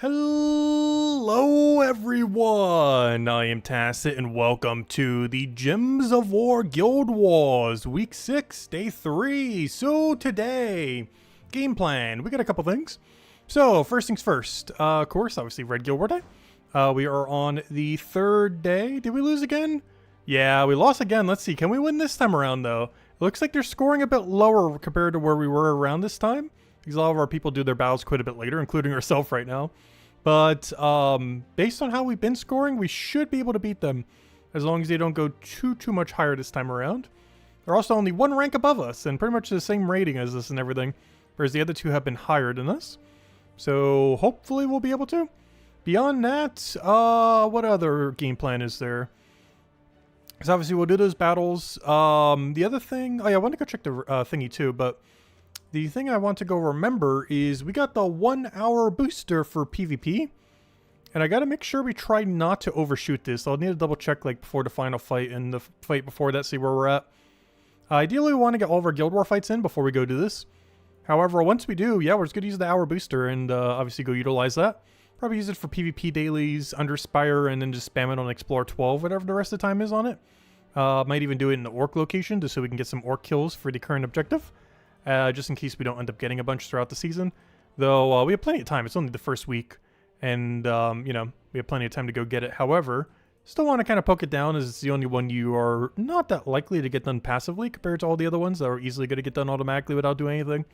Hello everyone, I am Tacit and welcome to the Gems of War Guild Wars Week 6, Day 3. So today, game plan, we got a couple things. So first things first, of course, obviously Red Guild War Day. We are on the third day. Did we lose again? Yeah, we lost again. Let's see, can we win this time around though? It looks like they're scoring a bit lower compared to where we were around this time, because a lot of our people do their battles quite a bit later, including ourselves right now. But based on how we've been scoring, we should be able to beat them as long as they don't go too much higher this time around. They're also only one rank above us and pretty much the same rating as us and everything, whereas the other two have been higher than us. So hopefully we'll be able to. Beyond that, what other game plan is there? Because obviously we'll do those battles. The other thing, oh yeah, I want to go check the thingy too, but the thing I want to go remember is we got the 1 hour booster for PvP. And I got to make sure we try not to overshoot this. I'll need to double check like before the final fight and the fight before that, see where we're at. Ideally, we want to get all of our Guild War fights in before we go do this. However, once we do, yeah, we're just going to use the hour booster and obviously go utilize that. Probably use it for PvP dailies, under Spire, and then just spam it on Explore 12, whatever the rest of the time is on it. Might even do it in the Orc location just so we can get some Orc kills for the current objective. Just in case we don't end up getting a bunch throughout the season. Though, we have plenty of time. It's only the first week. And, you know, we have plenty of time to go get it. However, still want to kind of poke it down as it's the only one you are not that likely to get done passively compared to all the other ones that are easily going to get done automatically without doing anything.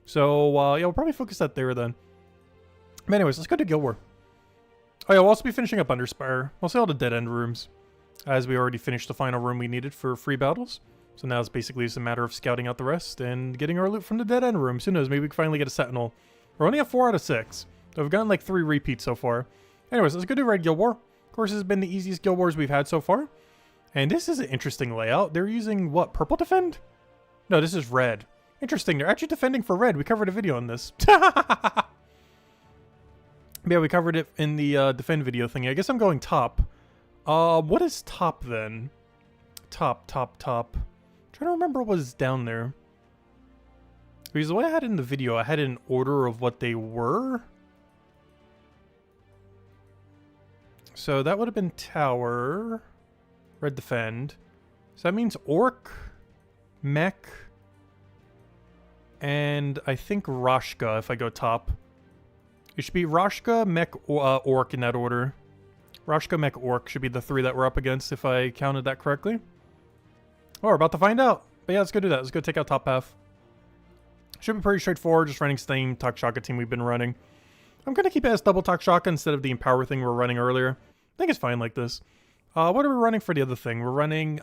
So, yeah, we'll probably focus that there then. But anyways, let's go to Guild War. Oh yeah, we'll also be finishing up Underspire. We'll see all the dead end rooms, as we already finished the final room we needed for free battles. So now it's basically just a matter of scouting out the rest and getting our loot from the dead end rooms. Who knows, maybe we can finally get a Sentinel. We're only at 4 out of 6. So we've gotten like 3 repeats so far. Anyways, let's go do Red Guild War. Of course, this has been the easiest Guild Wars we've had so far. And this is an interesting layout. They're using, what, purple defend? No, this is red. Interesting, they're actually defending for red. We covered a video on this. Yeah, we covered it in the defend video thingy. I guess I'm going top. What is top then? Top. Trying to remember what was down there. Because the way I had it in the video, I had it in order of what they were. So that would have been tower, red defend. So that means orc, mech, and I think Rashka if I go top. It should be Rashka, mech, orc in that order. Rashka, mech, orc should be the 3 that we're up against if I counted that correctly. Oh, we're about to find out. But yeah, let's go do that. Let's go take out top half. Should be pretty straightforward, just running same Takshaka team we've been running. I'm going to keep it as double Takshaka instead of the Empower thing we were running earlier. I think it's fine like this. What are we running for the other thing? We're running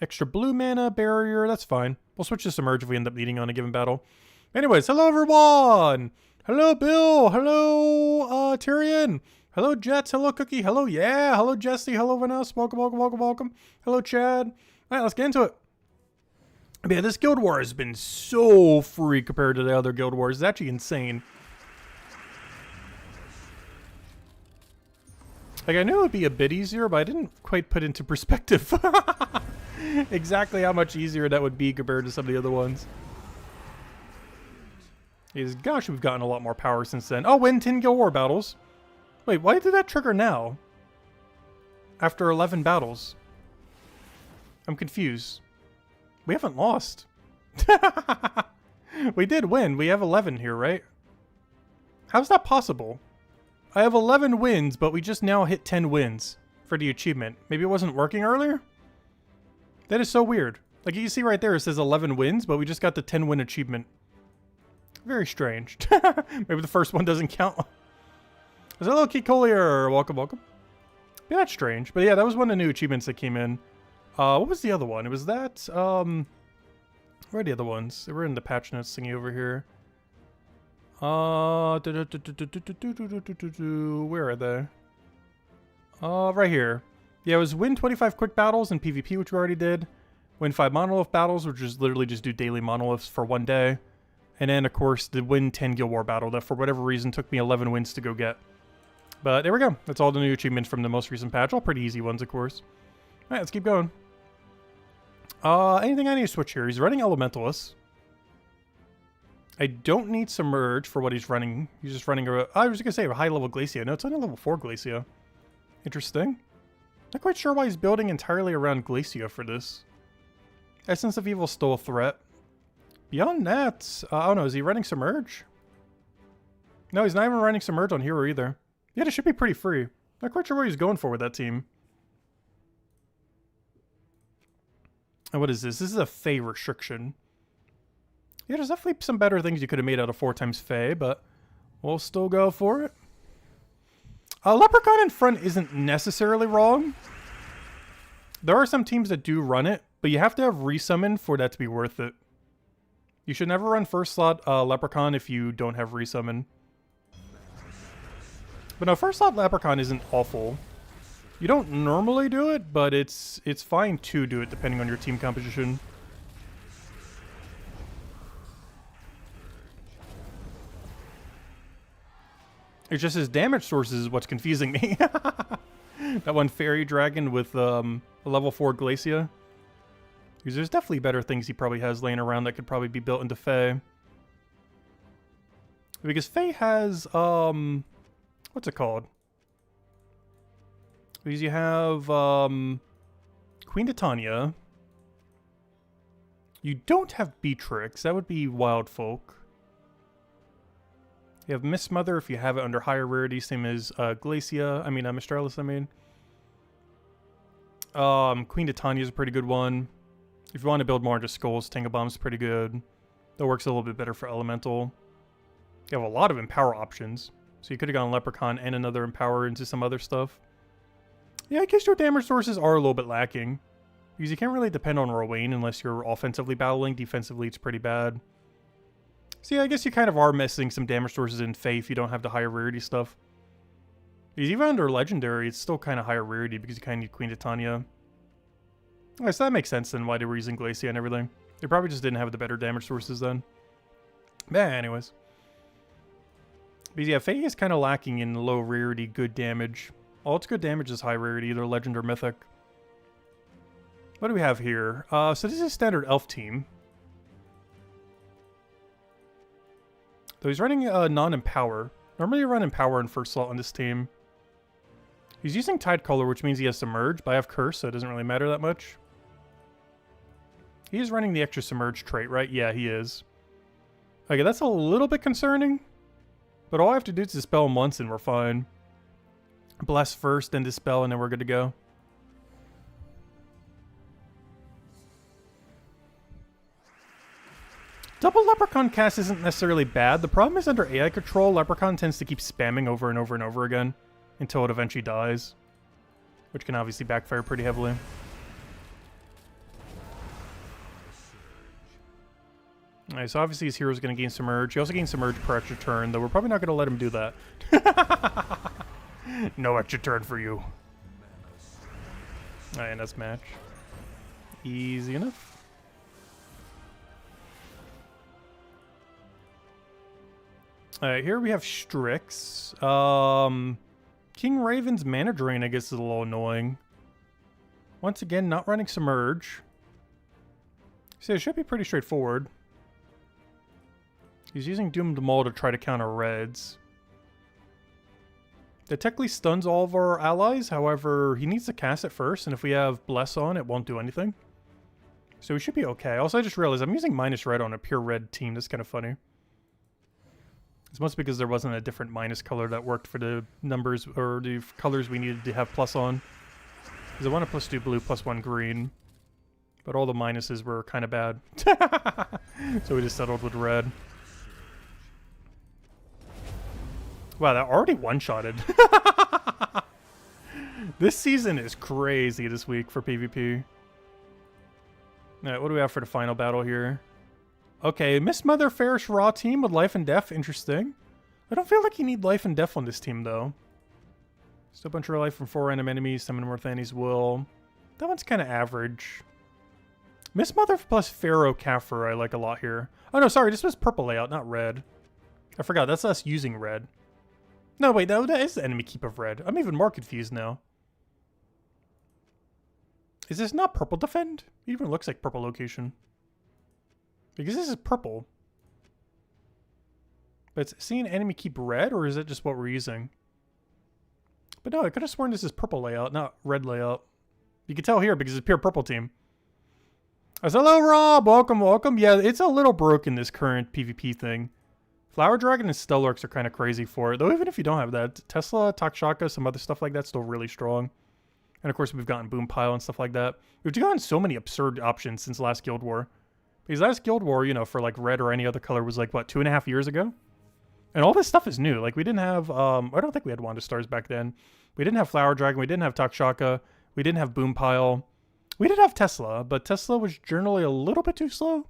extra blue mana, barrier. That's fine. We'll switch to Submerge if we end up needing on a given battle. Anyways, hello everyone! Hello Bill! Hello Tyrion! Hello Jets! Hello Cookie! Hello yeah! Hello Jesse! Hello Vanessa! Welcome! Hello Chad! Alright, let's get into it. But yeah, this Guild War has been so free compared to the other Guild Wars. It's actually insane. Like, I knew it would be a bit easier, but I didn't quite put into perspective exactly how much easier that would be compared to some of the other ones. Gosh, we've gotten a lot more power since then. Oh, win 10 Guild War battles. Wait, why did that trigger now? After 11 battles. I'm confused. We haven't lost. We did win. We have 11 here, right? How's that possible? I have 11 wins, but we just now hit 10 wins for the achievement. Maybe it wasn't working earlier? That is so weird. Like you can see right there, it says 11 wins, but we just got the 10 win achievement. Very strange. Maybe the first one doesn't count. Hello, Key Collier. Welcome. Yeah, that's strange. But yeah, that was one of the new achievements that came in. What was the other one? It was that, where are the other ones? They were in the patch notes thingy over here. Where are they? Right here. Yeah, it was win 25 quick battles in PvP, which we already did. Win 5 monolith battles, which is literally just do daily monoliths for 1 day. And then, of course, the win 10 Guild War battle that for whatever reason took me 11 wins to go get. But there we go. That's all the new achievements from the most recent patch. All pretty easy ones, of course. Alright, let's keep going. Anything I need to switch here? He's running Elementalists. I don't need Submerge for what he's running. He's just running a... I was going to say a high-level Glacia. No, it's only a level 4 Glacia. Interesting. Not quite sure why he's building entirely around Glacia for this. Essence of Evil still a threat. Beyond that, I don't know, is he running Submerge? No, he's not even running Submerge on Hero either. Yeah, it should be pretty free. Not quite sure what he's going for with that team. And what is this? This is a Fey restriction. Yeah, there's definitely some better things you could have made out of 4x Fey, but we'll still go for it. Leprechaun in front isn't necessarily wrong. There are some teams that do run it, but you have to have resummon for that to be worth it. You should never run first slot Leprechaun if you don't have resummon. But no, first slot Leprechaun isn't awful. You don't normally do it, but it's fine to do it depending on your team composition. It's just his damage sources is what's confusing me. That one Fairy Dragon with a level 4 Glacia. Because there's definitely better things he probably has laying around that could probably be built into Fey. Because Fey has, what's it called? Because you have, Queen Titania. You don't have Beatrix. That would be Wild Folk. You have Miss Mother if you have it under higher rarity, same as Glacia. I mean, Mistralis, I mean. Queen Titania is a pretty good one. If you want to build more into Skulls, Tangobomb's pretty good. That works a little bit better for Elemental. You have a lot of Empower options. So you could have gone Leprechaun and another Empower into some other stuff. Yeah, I guess your damage sources are a little bit lacking. Because you can't really depend on Rowan unless you're offensively battling. Defensively, it's pretty bad. So yeah, I guess you kind of are missing some damage sources in Fey if you don't have the higher rarity stuff. Because even under Legendary, it's still kind of higher rarity because you kind of need Queen Titania. Okay, so that makes sense then why they were using Glacia and everything. They probably just didn't have the better damage sources then. But anyways. Because yeah, Fey is kind of lacking in low rarity, good damage. All its good damage is high rarity, either Legend or Mythic. What do we have here? So this is a standard Elf team. So he's running non-Empower. Normally you run Empower in first slot on this team. He's using Tide Color, which means he has Submerge, but I have Curse, so it doesn't really matter that much. He is running the extra Submerge trait, right? Yeah, he is. Okay, that's a little bit concerning. But all I have to do is Dispel him once and we're fine. Bless first, then Dispel, and then we're good to go. Double Leprechaun cast isn't necessarily bad. The problem is under AI control, Leprechaun tends to keep spamming over and over and over again until it eventually dies, which can obviously backfire pretty heavily. Alright, so obviously his hero's going to gain Submerge. He also gains Submerge per extra turn, though we're probably not going to let him do that. No extra turn for you. Alright, and that's match. Easy enough. Alright, here we have Strix. King Raven's Mana Drain, I guess, is a little annoying. Once again, not running Submerge. So it should be pretty straightforward. He's using Doomed Maul to try to counter Reds. That technically stuns all of our allies, however, he needs to cast it first, and if we have Bless on, it won't do anything. So we should be okay. Also, I just realized I'm using minus red on a pure red team. That's kind of funny. It's mostly because there wasn't a different minus color that worked for the numbers or the colors we needed to have plus on. Because I want to plus 2 blue, plus 1 green. But all the minuses were kind of bad. So we just settled with red. Wow, that already one-shotted. This season is crazy this week for PvP. Alright, what do we have for the final battle here? Okay, Miss Mother Fairish Raw team with Life and Death. Interesting. I don't feel like you need Life and Death on this team, though. Still a bunch of life from 4 random enemies. Summon Morthani's Will. That one's kind of average. Miss Mother plus Pharaoh Kafir I like a lot here. Oh, no, sorry. This was purple layout, not red. I forgot. That's us using red. No, wait. No, that is the enemy keep of red. I'm even more confused now. Is this not purple defend? It even looks like purple location. Because this is purple. But it's seeing enemy keep red, or is it just what we're using? But no, I could have sworn this is purple layout, not red layout. You can tell here because it's pure purple team. Hello, Rob. Welcome, welcome. Yeah, it's a little broken, this current PvP thing. Flower Dragon and Stellax are kind of crazy for it. Though even if you don't have that, Tesla, Takshaka, some other stuff like that's still really strong. And of course, we've gotten Boom Pile and stuff like that. We've gotten so many absurd options since last Guild War. Because last Guild War, you know, for like red or any other color was like, what, 2.5 years ago? And all this stuff is new. Like, we didn't have, I don't think we had Wanda Stars back then. We didn't have Flower Dragon. We didn't have Takshaka. We didn't have Boom Pile. We did have Tesla, but Tesla was generally a little bit too slow.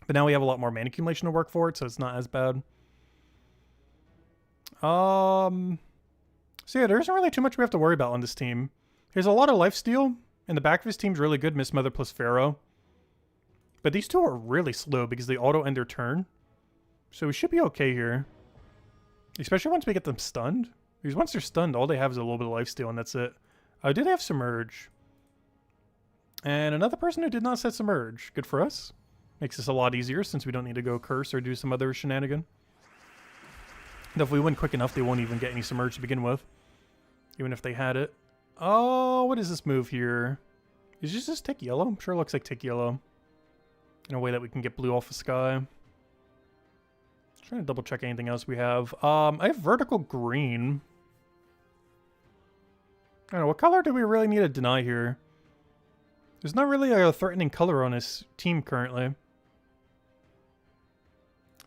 But now we have a lot more mana accumulation to work for it, so it's not as bad. So yeah, there isn't really too much we have to worry about on this team. There's a lot of lifesteal, and the back of his team's really good, Miss Mother plus Pharaoh. But these two are really slow because they auto-end their turn. So we should be okay here. Especially once we get them stunned. Because once they're stunned, all they have is a little bit of lifesteal, and that's it. Did they have Submerge? And another person who did not set Submerge. Good for us. Makes this a lot easier since we don't need to go Curse or do some other shenanigan. Though if we win quick enough, they won't even get any Submerge to begin with. Even if they had it. Oh, what is this move here? Is this just tick yellow? I'm sure it looks like tick yellow. In a way that we can get blue off the sky. Trying to double check anything else we have. I have vertical green. I don't know, what color do we really need to deny here? There's not really a threatening color on this team currently.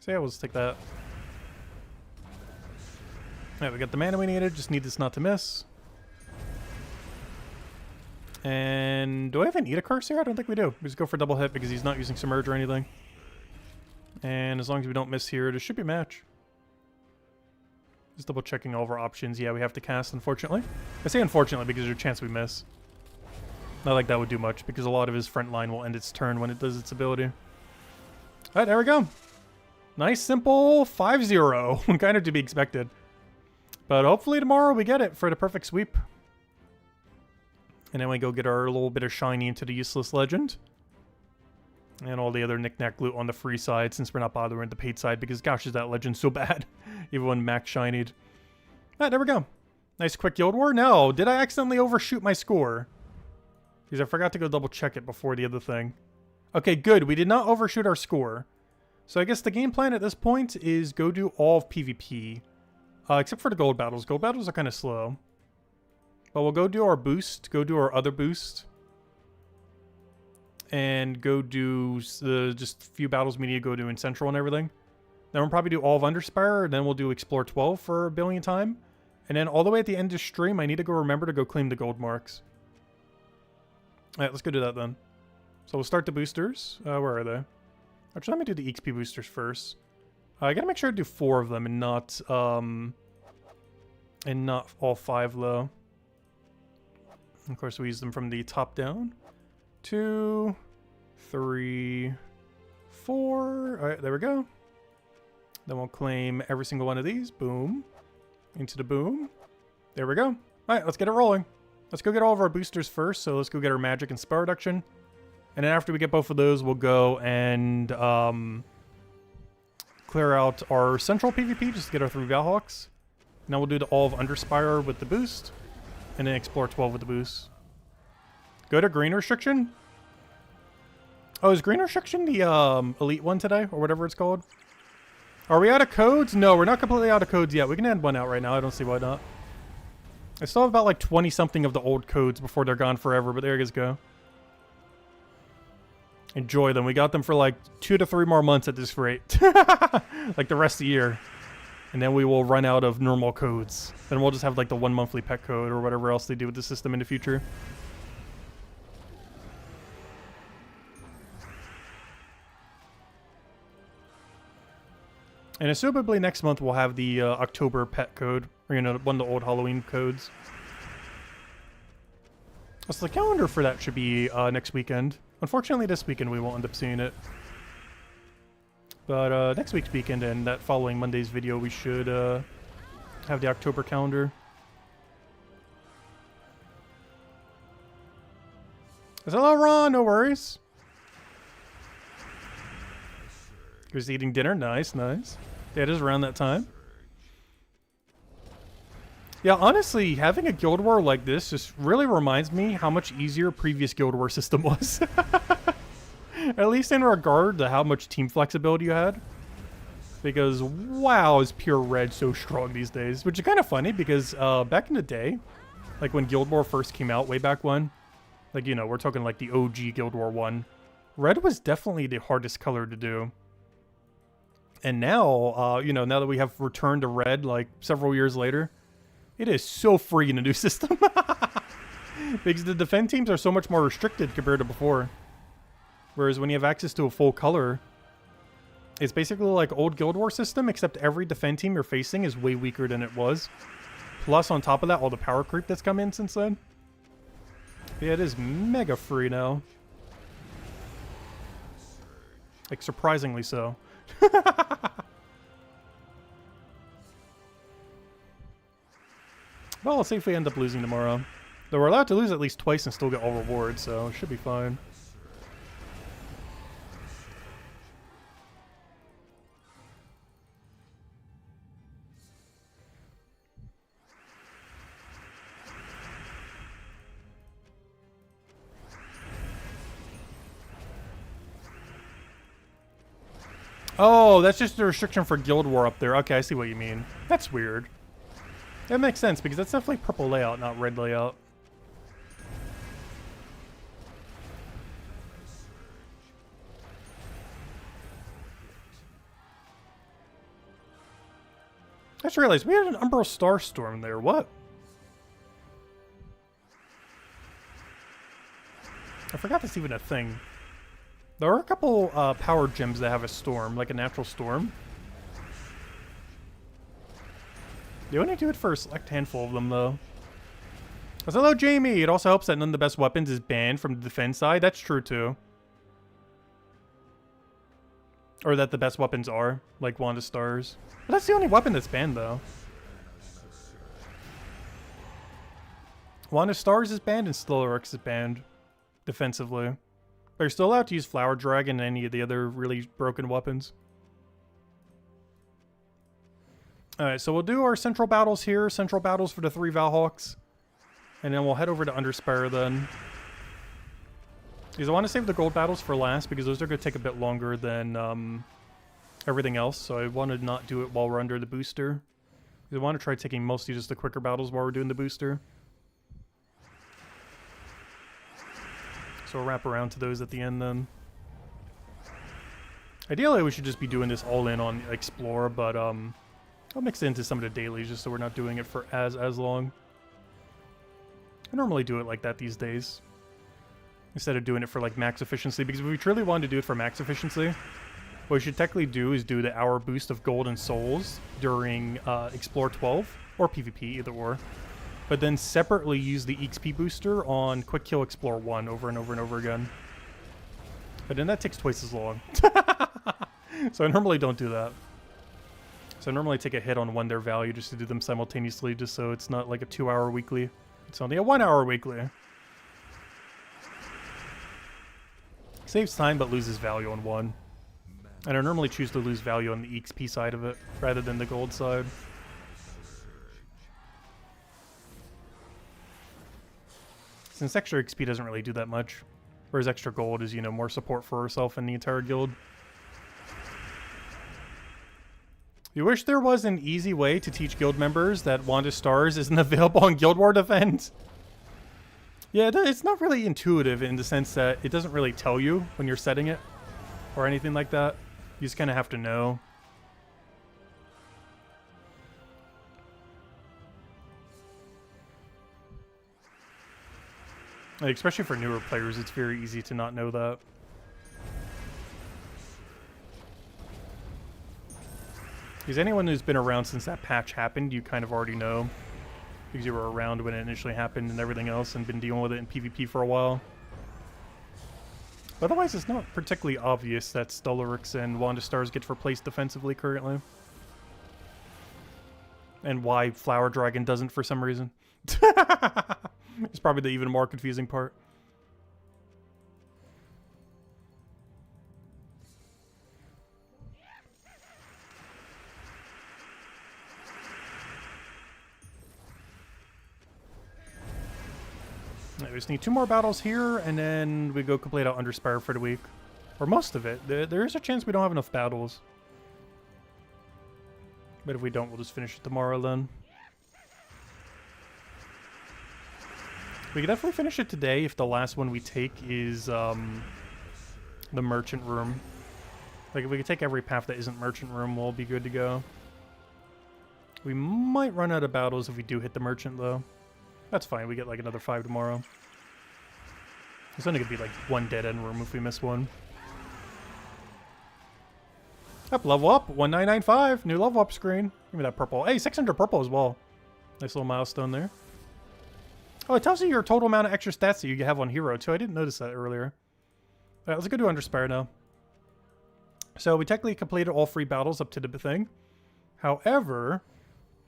So yeah, we'll just take that. Alright, we got the mana we needed, just need this not to miss. And do I even need a curse here? I don't think we do. We just go for double hit because he's not using Submerge or anything. And as long as we don't miss here, it should be a match. Just double checking all of our options. Yeah, we have to cast, unfortunately. I say unfortunately because there's a chance we miss. Not like that would do much because a lot of his front line will end its turn when it does its ability. Alright, there we go. Nice, simple 5-0. Kind of to be expected. But hopefully tomorrow we get it for the perfect sweep. And then we go get our little bit of shiny into the useless legend. And all the other knick-knack loot on the free side since we're not bothering the paid side because gosh is that legend so bad. Even when max shinied. Alright, there we go. Nice quick Guild War. No, did I accidentally overshoot my score? Because I forgot to go double check it before the other thing. Okay, good. We did not overshoot our score. So I guess the game plan at this point is go do all of PvP. Except for the gold battles. Gold battles are kind of slow. But we'll go do our boost. Go do our other boost. And go do the just a few battles we need to go do in Central and everything. Then we'll probably do all of Underspire. And then we'll do Explore 12 for a billion time. And then all the way at the end of stream, I need to go remember to go claim the gold marks. Alright, let's go do that then. So we'll start the boosters. Where are they? Actually, let me do the XP boosters first. I gotta make sure to do 4 of them and not all 5 though. Of course, we use them from the top down. 2, 3, 4. Alright, there we go. Then we'll claim every single one of these. Boom. Into the boom. There we go. Alright, let's get it rolling. Let's go get all of our boosters first. So let's go get our magic and spell reduction. And then after we get both of those, we'll go and clear out our central PvP just to get our 3 Valhawks. Now we'll do the all of Underspire with the boost. And then Explore 12 with the boost. Go to Green Restriction. Oh, is Green Restriction the elite one today? Or whatever it's called? Are we out of codes? No, we're not completely out of codes yet. We can end one out right now. I don't see why not. I still have about like 20-something of the old codes before they're gone forever. But there you guys go. Enjoy them. We got them for like 2 to 3 more months at this rate. Like the rest of the year. And then we will run out of normal codes. Then we'll just have like the 1 monthly pet code or whatever else they do with the system in the future. And assumably next month we'll have the October pet code. Or, you know, one of the old Halloween codes. So the calendar for that should be next weekend. Unfortunately, this weekend we won't end up seeing it. But next week's weekend and that following Monday's video, we should have the October calendar. Hello, Ron. No worries. Who's eating dinner? Nice, nice. Yeah, it is around that time. Yeah, honestly, having a Guild War like this just really reminds me how much easier previous Guild War system was. At least in regard to how much team flexibility you had. Because, wow, is pure red so strong these days. Which is kind of funny because back in the day, like when Guild War first came out way back when, like, you know, we're talking like the OG Guild War 1, red was definitely the hardest color to do. And now, you know, now that we have returned to red like several years later, it is so free in the new system. Because the defend teams are so much more restricted compared to before. Whereas when you have access to a full color, it's basically like old Guild War system, except every defend team you're facing is way weaker than it was. Plus, on top of that, all the power creep that's come in since then. Yeah, it is mega free now. Like, surprisingly so. Well, let's see if we end up losing tomorrow. Though we're allowed to lose at least twice and still get all rewards, so it should be fine. Oh, that's just a restriction for Guild War up there. Okay, I see what you mean. That's weird. That makes sense, because that's definitely purple layout, not red layout. I just realized we had an Umbral Starstorm there. What? I forgot that's even a thing. There are a couple power gems that have a storm, like a natural storm. You only do it for a select handful of them, though. Because hello, Jamie! It also helps that none of the best weapons is banned from the defense side. That's true, too. Or that the best weapons are, like Wand of Stars. But that's the only weapon that's banned, though. Wand of Stars is banned and Stellarex is banned defensively. But you're still allowed to use Flower Dragon and any of the other really broken weapons. Alright, so we'll do our central battles here. Central battles for the 3 Valhawks. And then we'll head over to Underspire then. Because I want to save the gold battles for last, because those are going to take a bit longer than everything else. So I want to not do it while we're under the booster. I want to try taking mostly just the quicker battles while we're doing the booster. So we'll wrap around to those at the end then. Ideally, we should just be doing this all in on Explore, but I'll mix it into some of the dailies just so we're not doing it for as long. I normally do it like that these days, instead of doing it for like max efficiency, because if we truly wanted to do it for max efficiency, what we should technically do is do the hour boost of gold and souls during Explore 12, or PvP, either or. But then separately use the XP booster on Quick Kill Explore 1 over and over and over again. But then that takes twice as long. So I normally don't do that. So I normally take a hit on one their value just to do them simultaneously, just so it's not like a 2-hour weekly. It's only a 1-hour weekly. Saves time but loses value on one. And I normally choose to lose value on the XP side of it, rather than the gold side. Since extra XP doesn't really do that much. Whereas extra gold is, you know, more support for herself and the entire guild. You wish there was an easy way to teach guild members that Wand of Stars isn't available on Guild War Defend. Yeah, it's not really intuitive in the sense that it doesn't really tell you when you're setting it or anything like that. You just kind of have to know. Like, especially for newer players, it's very easy to not know that. Because anyone who's been around since that patch happened, you kind of already know. Because you were around when it initially happened and everything else and been dealing with it in PvP for a while. But otherwise, it's not particularly obvious that Stellarex and Wand of Stars get replaced defensively currently. And why Flower Dragon doesn't for some reason. It's probably the even more confusing part. We just need 2 more battles here, and then we go complete out Underspire for the week. Or most of it. There is a chance we don't have enough battles. But if we don't, we'll just finish it tomorrow then. We can definitely finish it today if the last one we take is the Merchant Room. Like, if we can take every path that isn't Merchant Room, we'll be good to go. We might run out of battles if we do hit the Merchant, though. That's fine, we get like another 5 tomorrow. It's only gonna be like 1 dead-end room if we miss one. Up, level up, 1995, new level up screen. Give me that purple. Hey, 600 purple as well. Nice little milestone there. Oh, it tells you your total amount of extra stats that you have on Hero, too. I didn't notice that earlier. Alright, let's go do Underspire now. So, we technically completed all 3 battles up to the thing. However,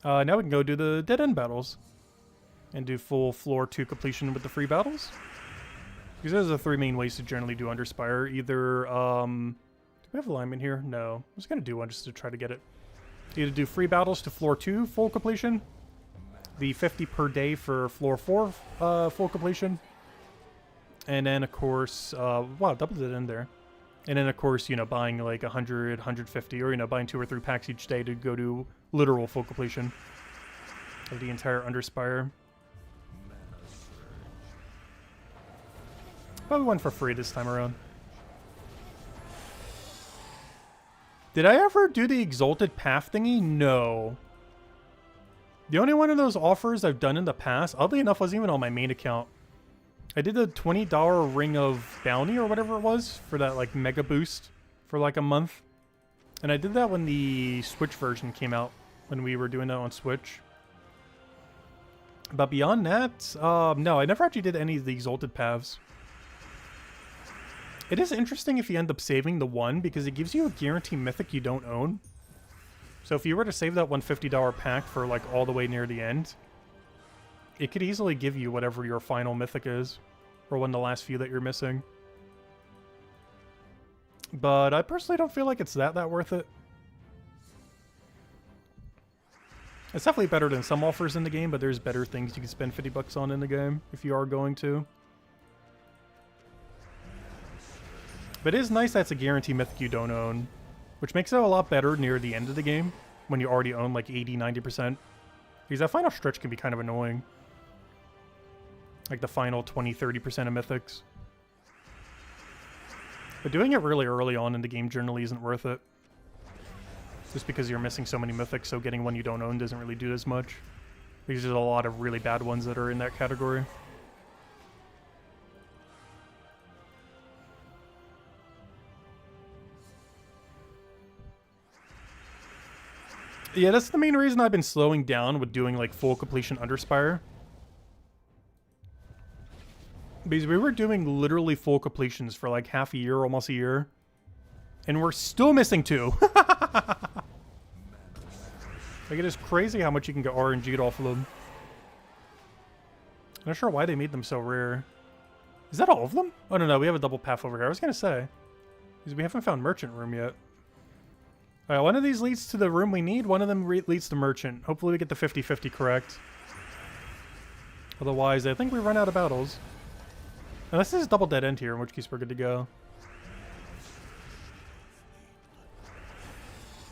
now we can go do the dead-end battles. And do full floor 2 completion with the free battles. Because those are the 3 main ways to generally do Underspire. Either, do we have alignment here? No. I was going to do one just to try to get it. Either do free battles to floor 2 full completion. The 50 per day for floor 4 full completion. And then, of course, wow, doubled it in there. And then, of course, you know, buying like 100, 150, or, you know, buying 2 or 3 packs each day to go to literal full completion of the entire Underspire. But we went for free this time around. Did I ever do the Exalted Path thingy? No. The only one of those offers I've done in the past, oddly enough, wasn't even on my main account. I did the $20 Ring of Bounty or whatever it was for that like mega boost for like a month. And I did that when the Switch version came out, when we were doing that on Switch. But beyond that, no, I never actually did any of the Exalted Paths. It is interesting if you end up saving the one, because it gives you a guarantee mythic you don't own. So if you were to save that $150 pack for like all the way near the end, it could easily give you whatever your final mythic is, or one of the last few that you're missing. But I personally don't feel like it's that worth it. It's definitely better than some offers in the game, but there's better things you can spend 50 bucks on in the game if you are going to. But it is nice that it's a guarantee mythic you don't own, which makes it a lot better near the end of the game when you already own like 80, 90%. Because that final stretch can be kind of annoying. Like the final 20, 30% of mythics. But doing it really early on in the game generally isn't worth it. Just because you're missing so many mythics, so getting one you don't own doesn't really do as much. Because there's a lot of really bad ones that are in that category. Yeah, that's the main reason I've been slowing down with doing like full completion Underspire. Because we were doing literally full completions for like half a year, almost a year. And we're still missing 2. Like, it is crazy how much you can get RNG'd off of them. I'm not sure why they made them so rare. Is that all of them? Oh, no, we have a double path over here. I was going to say. Because we haven't found Merchant Room yet. Alright, one of these leads to the room we need. One of them leads to Merchant. Hopefully we get the 50-50 correct. Otherwise, I think we run out of battles. Unless this is double dead end here, in which case we're good to go.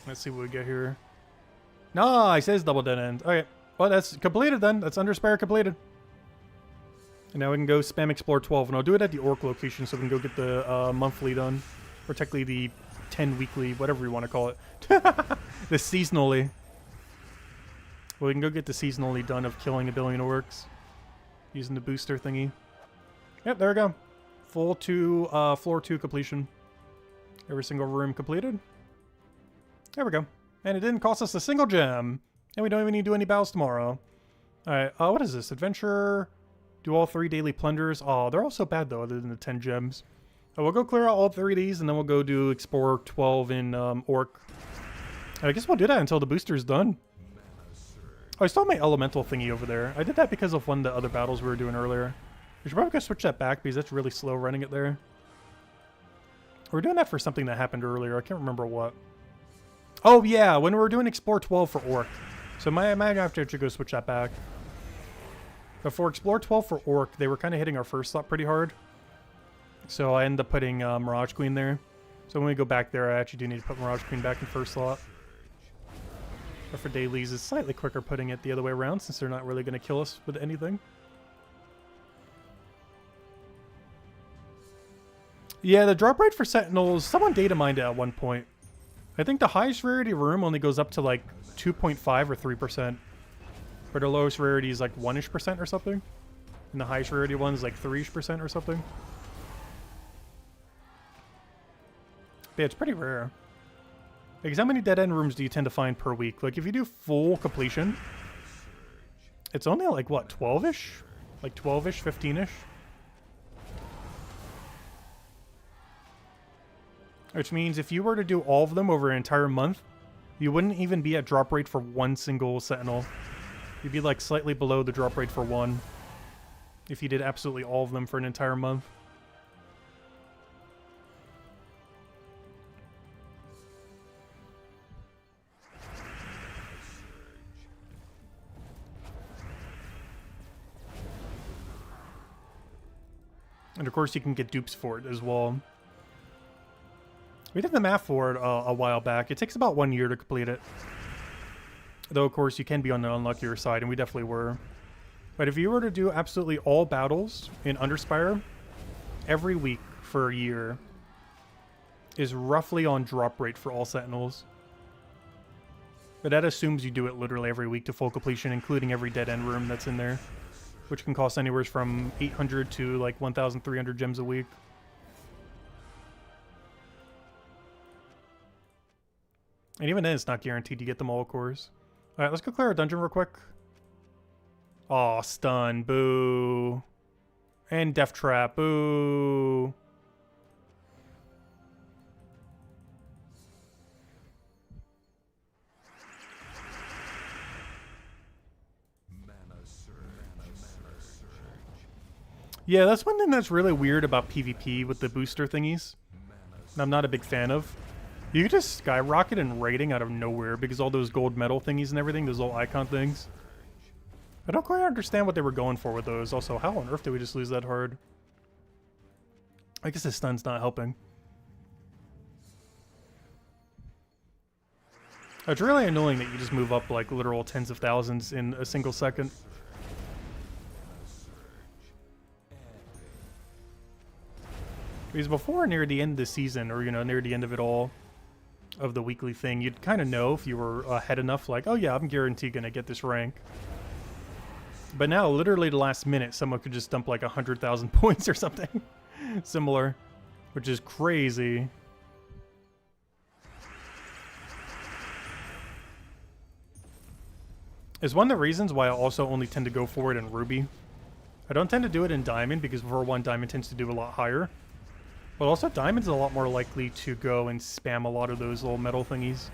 Let's see what we get here. No, it says double dead end. Okay, well, that's completed then. That's Underspire completed. And now we can go spam Explore 12. And I'll do it at the Orc location so we can go get the monthly done. Or technically the 10 weekly, whatever you want to call it. The seasonally. Well, we can go get the seasonally done of killing a billion orcs. Using the booster thingy. Yep, there we go. Full floor 2 completion. Every single room completed. There we go. And it didn't cost us a single gem. And we don't even need to do any battles tomorrow. Alright, what is this? Adventure. Do all 3 daily plunders. Oh, they're all so bad though, other than the 10 gems. We'll go clear out all 3 of these, and then we'll go do Explore 12 in Orc. I guess we'll do that until the booster's done. Oh, I still have my elemental thingy over there. I did that because of one of the other battles we were doing earlier. We should probably go switch that back because that's really slow running it there. We're doing that for something that happened earlier. I can't remember what. Oh, yeah, when we were doing Explore 12 for Orc. So I might have to go switch that back. But for Explore 12 for Orc, they were kind of hitting our first slot pretty hard. So I ended up putting Mirage Queen there. So when we go back there, I actually do need to put Mirage Queen back in first slot. But for dailies, it's slightly quicker putting it the other way around since they're not really going to kill us with anything. Yeah, the drop rate for Sentinels, someone data mined it at one point. I think the highest rarity room only goes up to like 2.5 or 3%. But the lowest rarity is like 1-ish% or something. And the highest rarity one is like 3-ish% or something. But yeah, it's pretty rare. Because how many dead end rooms do you tend to find per week? Like if you do full completion, it's only like what, 12-ish? Like 12-ish, 15-ish? Which means if you were to do all of them over an entire month, you wouldn't even be at drop rate for one single Sentinel. You'd be like slightly below the drop rate for one if you did absolutely all of them for an entire month. And of course you can get dupes for it as well. We did the math for it a while back. It takes about 1 year to complete it. Though, of course, you can be on the unluckier side, and we definitely were. But if you were to do absolutely all battles in Underspire, every week for a year is roughly on drop rate for all Sentinels. But that assumes you do it literally every week to full completion, including every dead end room that's in there, which can cost anywhere from 800 to like 1,300 gems a week. And even then, it's not guaranteed you get them all, of course. Alright, let's go clear our dungeon real quick. Aw, stun. Boo. And Death Trap. Boo. Yeah, that's one thing that's really weird about PvP with the booster thingies. I'm not a big fan of. You can just skyrocket in rating out of nowhere because all those gold medal thingies and everything, those little icon things. I don't quite understand what they were going for with those. Also, how on earth did we just lose that hard? I guess the stun's not helping. It's really annoying that you just move up like literal tens of thousands in a single second. Because before, near the end of the season, or, you know, near the end of it all, of the weekly thing, you'd kind of know if you were ahead enough, like, oh yeah, I'm guaranteed gonna get this rank. But now, literally the last minute, someone could just dump like 100,000 points or something similar, which is crazy. Is one of the reasons why I also only tend to go for it in Ruby. I don't tend to do it in Diamond because for one, Diamond tends to do a lot higher. But also, Diamond's a lot more likely to go and spam a lot of those little metal thingies.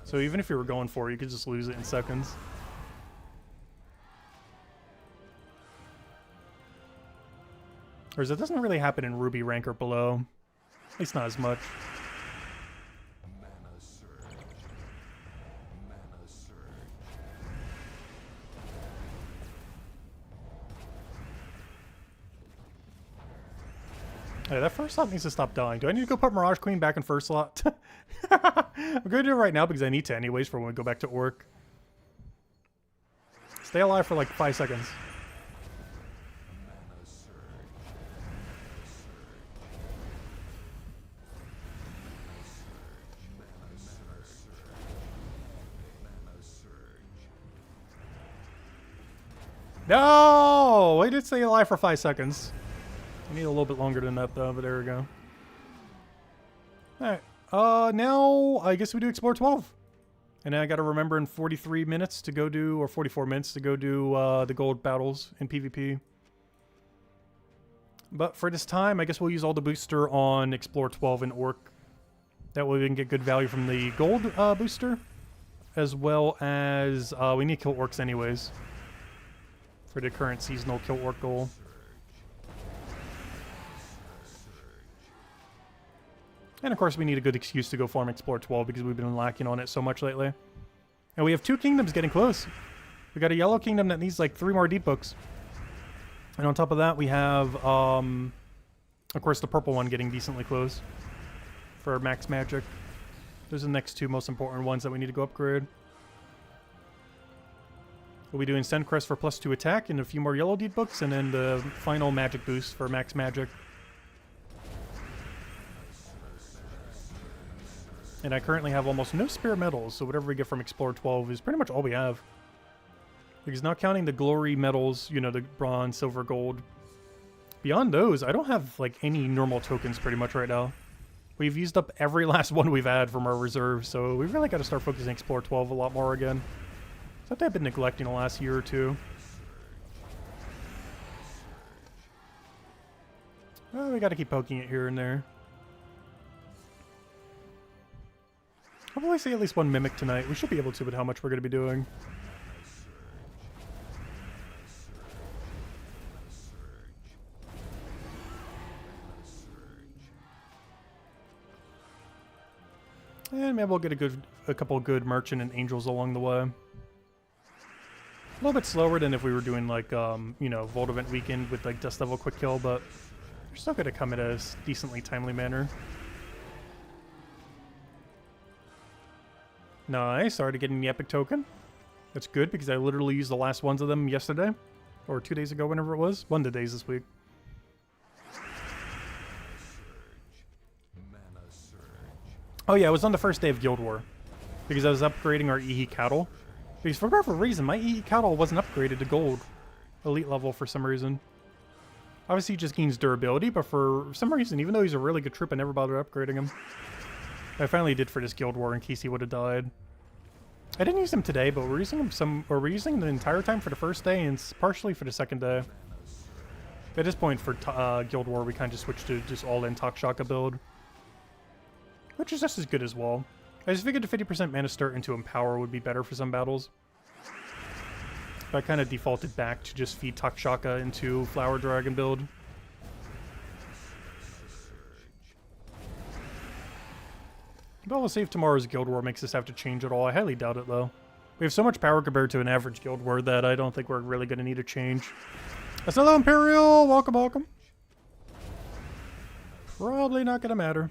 So even if you were going for it, you could just lose it in seconds. Whereas it doesn't really happen in Ruby rank or below. At least not as much. Hey, that first slot needs to stop dying. Do I need to go put Mirage Queen back in first slot? I'm going to do it right now because I need to anyways for when we go back to Orc. Stay alive for like 5 seconds. No! I did stay alive for 5 seconds. I need a little bit longer than that though, but there we go. Alright, now I guess we do Explore 12. And then I gotta remember in 43 minutes to go do, or 44 minutes to go do the gold battles in PvP. But for this time, I guess we'll use all the booster on Explore 12 and Orc. That way we can get good value from the gold booster. As well as, we need to kill Orcs anyways. For the current seasonal kill Orc goal. And of course we need a good excuse to go farm Explore 12 because we've been lacking on it so much lately. And we have 2 kingdoms getting close. We got a Yellow Kingdom that needs like 3 more deep books. And on top of that, we have, of course, the purple one getting decently close for max magic. Those are the next 2 most important ones that we need to go upgrade. We'll be doing Send Crest for +2 attack and a few more yellow deep books, and then the final magic boost for max magic. And I currently have almost no spare medals, so whatever we get from Explorer 12 is pretty much all we have. Because not counting the glory medals, you know, the bronze, silver, gold. Beyond those, I don't have like any normal tokens pretty much right now. We've used up every last one we've had from our reserves, so we really got to start focusing Explorer 12 a lot more again. Something I've been neglecting the last year or two. Well, we got to keep poking it here and there. Hopefully see at least 1 Mimic tonight. We should be able to with how much we're going to be doing. And maybe we'll get a couple good Merchant and Angels along the way. A little bit slower than if we were doing like, you know, Vault Event Weekend with like Dust Level Quick Kill, but they're still going to come in a decently timely manner. Nice, started getting the Epic Token. That's good because I literally used the last ones of them yesterday. Or 2 days ago, whenever it was. One of the days this week. Oh yeah, it was on the first day of Guild War. Because I was upgrading our Ihi cattle. Because for whatever reason, my Ihi cattle wasn't upgraded to gold. Elite level for some reason. Obviously he just gains durability, but for some reason, even though he's a really good troop, I never bothered upgrading him. I finally did for this Guild War in case he would have died. I didn't use him today, but we're using him we're using the entire time for the first day and partially for the second day. At this point for Guild War, we kind of just switched to just all-in Takshaka build. Which is just as good as well. I just figured the 50% mana start into Empower would be better for some battles. But I kind of defaulted back to just feed Takshaka into Flower Dragon build. But we'll see if tomorrow's Guild War makes us have to change at all. I highly doubt it, though. We have so much power compared to an average Guild War that I don't think we're really going to need a change. Hello, Imperial! Welcome, welcome. Probably not going to matter.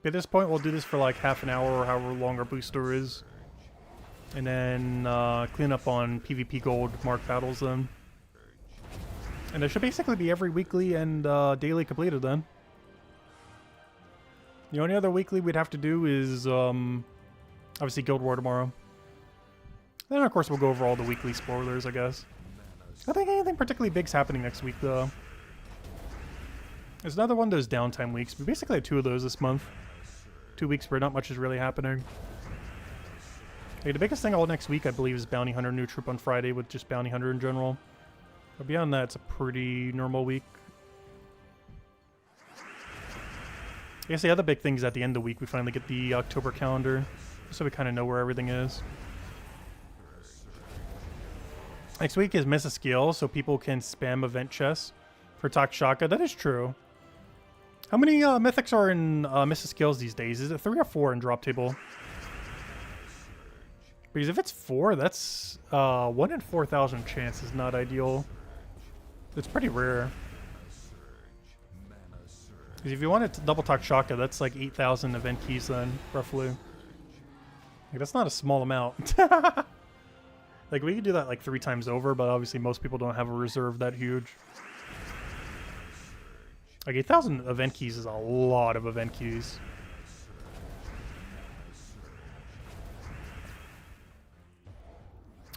At this point, we'll do this for like half an hour or however long our booster is. And then clean up on PvP Gold Mark battles then. And it should basically be every weekly and daily completed then. The only other weekly we'd have to do is obviously Guild War tomorrow. Then of course we'll go over all the weekly spoilers, I guess. I don't think anything particularly big's happening next week though. There's another one of those downtime weeks. We basically had 2 of those this month. 2 weeks where not much is really happening. Okay, the biggest thing all next week, I believe, is Bounty Hunter new troop on Friday with just Bounty Hunter in general. But beyond that, it's a pretty normal week. I guess the other big thing is at the end of the week, we finally get the October calendar, so we kind of know where everything is. Next week is Miss a Skill, so people can spam event chests for Takshaka. That is true. How many mythics are in Miss a Skills these days? Is it 3 or 4 in drop table? Because if it's 4, that's 1 in 4,000 chance is not ideal. It's pretty rare. Because if you want to double Takshaka, that's like 8,000 event keys then, roughly. Like, that's not a small amount. Like, we could do that like 3 times over, but obviously most people don't have a reserve that huge. Like, 8,000 event keys is a lot of event keys.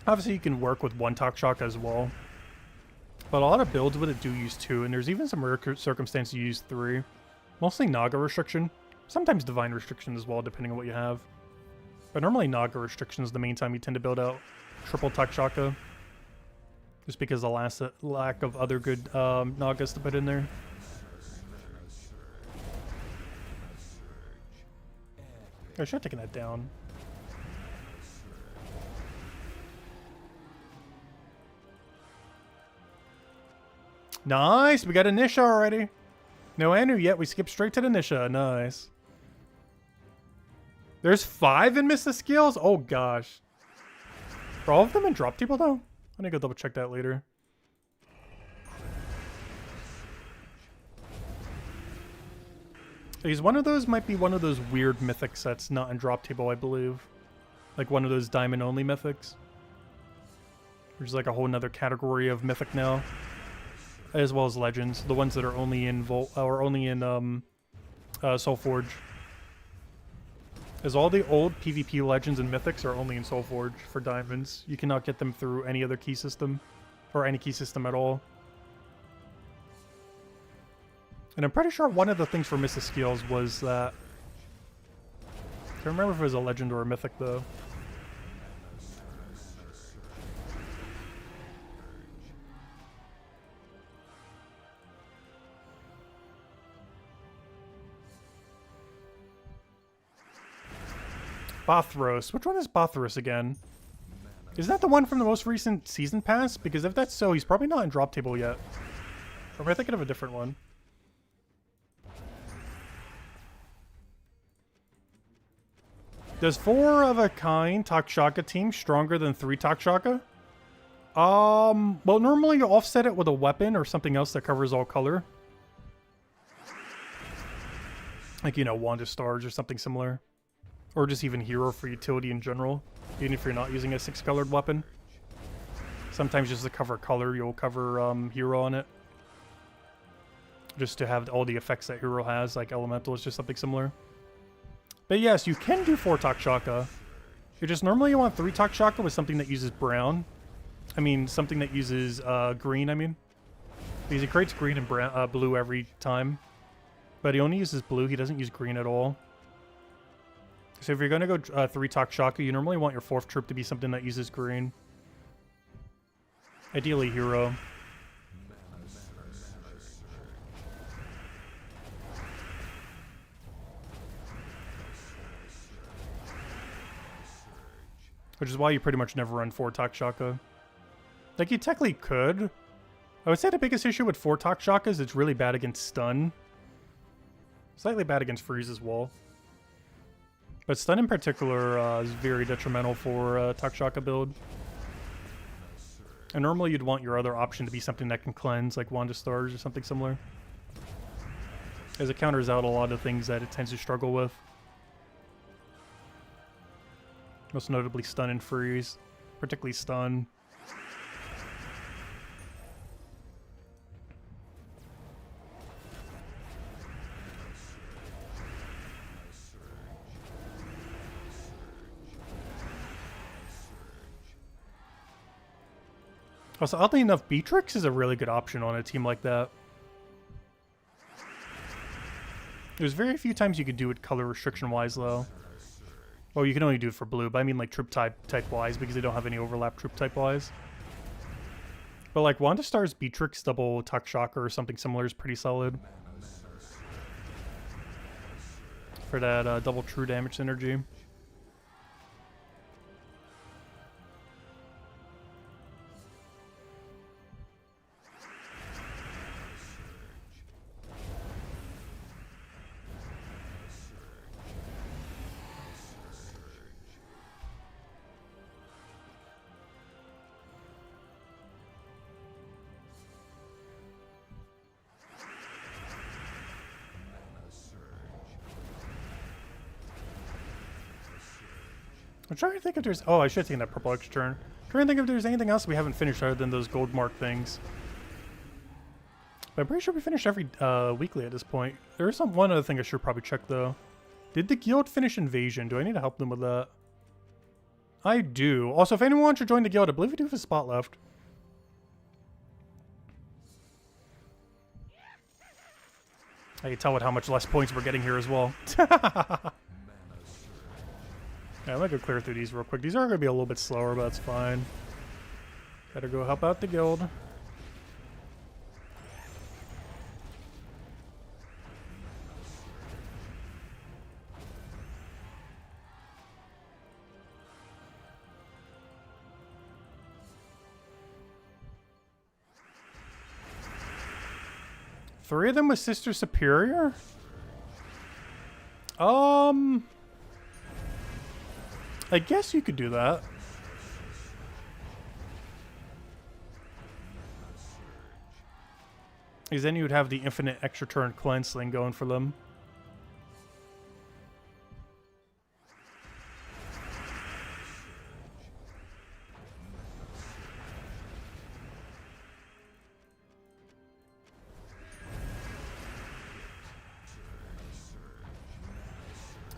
Obviously, you can work with 1 Takshaka as well. But a lot of builds with it do use 2, and there's even some rare circumstances you use 3. Mostly Naga restriction. Sometimes Divine restriction as well, depending on what you have. But normally Naga restriction is the main time you tend to build out triple Takshaka. Just because of the lack of other good Nagas to put in there. I should have taken that down. Nice! We got a Nisha already. No Anu yet. We skipped straight to the Nisha. Nice. There's 5 in Mr. Skills? Oh gosh. Are all of them in drop table though? I need to go double check that later. He's one of those, might be one of those weird mythic sets not in drop table, I believe. Like one of those diamond only mythics. There's like a whole nother category of mythic now. As well as legends. The ones that are only in Soulforge. As all the old PvP legends and mythics are only in Soulforge for diamonds. You cannot get them through any other key system. Or any key system at all. And I'm pretty sure one of the things for Mrs. Skills was that... I can't remember if it was a legend or a mythic though. Bothros. Which one is Bothros again? Is that the one from the most recent season pass? Because if that's so, he's probably not in drop table yet. Or am I thinking of a different one? Does 4 of a kind Takshaka team stronger than 3 Takshaka? Well, normally you offset it with a weapon or something else that covers all color. Like, you know, Wand of Stars or something similar. Or just even Hero for utility in general. Even if you're not using a 6-colored weapon. Sometimes just to cover color, you'll cover Hero on it. Just to have all the effects that Hero has, like Elemental is just something similar. But yes, you can do 4 Takshaka. You just normally you want 3 Takshaka with something that uses brown. I mean, something that uses green, I mean. Because he creates green and brown, blue every time. But he only uses blue, he doesn't use green at all. So if you're going to go 3 Takshaka, you normally want your 4th troop to be something that uses green. Ideally Hero. Which is why you pretty much never run 4 Takshaka. Like, you technically could. I would say the biggest issue with 4 Takshaka is it's really bad against stun. Slightly bad against freeze as well. But stun in particular is very detrimental for Takshaka build. And normally you'd want your other option to be something that can cleanse, like Wand of Stars or something similar. As it counters out a lot of things that it tends to struggle with. Most notably stun and freeze. Particularly stun. Also, oddly enough, Beatrix is a really good option on a team like that. There's very few times you could do it color restriction-wise, though. Well, you can only do it for blue, but I mean like troop type-wise, because they don't have any overlap troop type-wise. But like Wand of Stars, Beatrix, double Takshaka or something similar is pretty solid. For that double true damage synergy. I'm trying to think if there's... Oh, I should have taken that purple extra turn. I'm trying to think if there's anything else we haven't finished other than those gold mark things. But I'm pretty sure we finished every weekly at this point. There is one other thing I should probably check, though. Did the guild finish Invasion? Do I need to help them with that? I do. Also, if anyone wants to join the guild, I believe we do have a spot left. I can tell with how much less points we're getting here as well. Yeah, I'm gonna go clear through these real quick. These are gonna be a little bit slower, but that's fine. Gotta go help out the guild. Three of them with Sister Superior? I guess you could do that. Because then you would have the infinite extra turn cleanse thing going for them.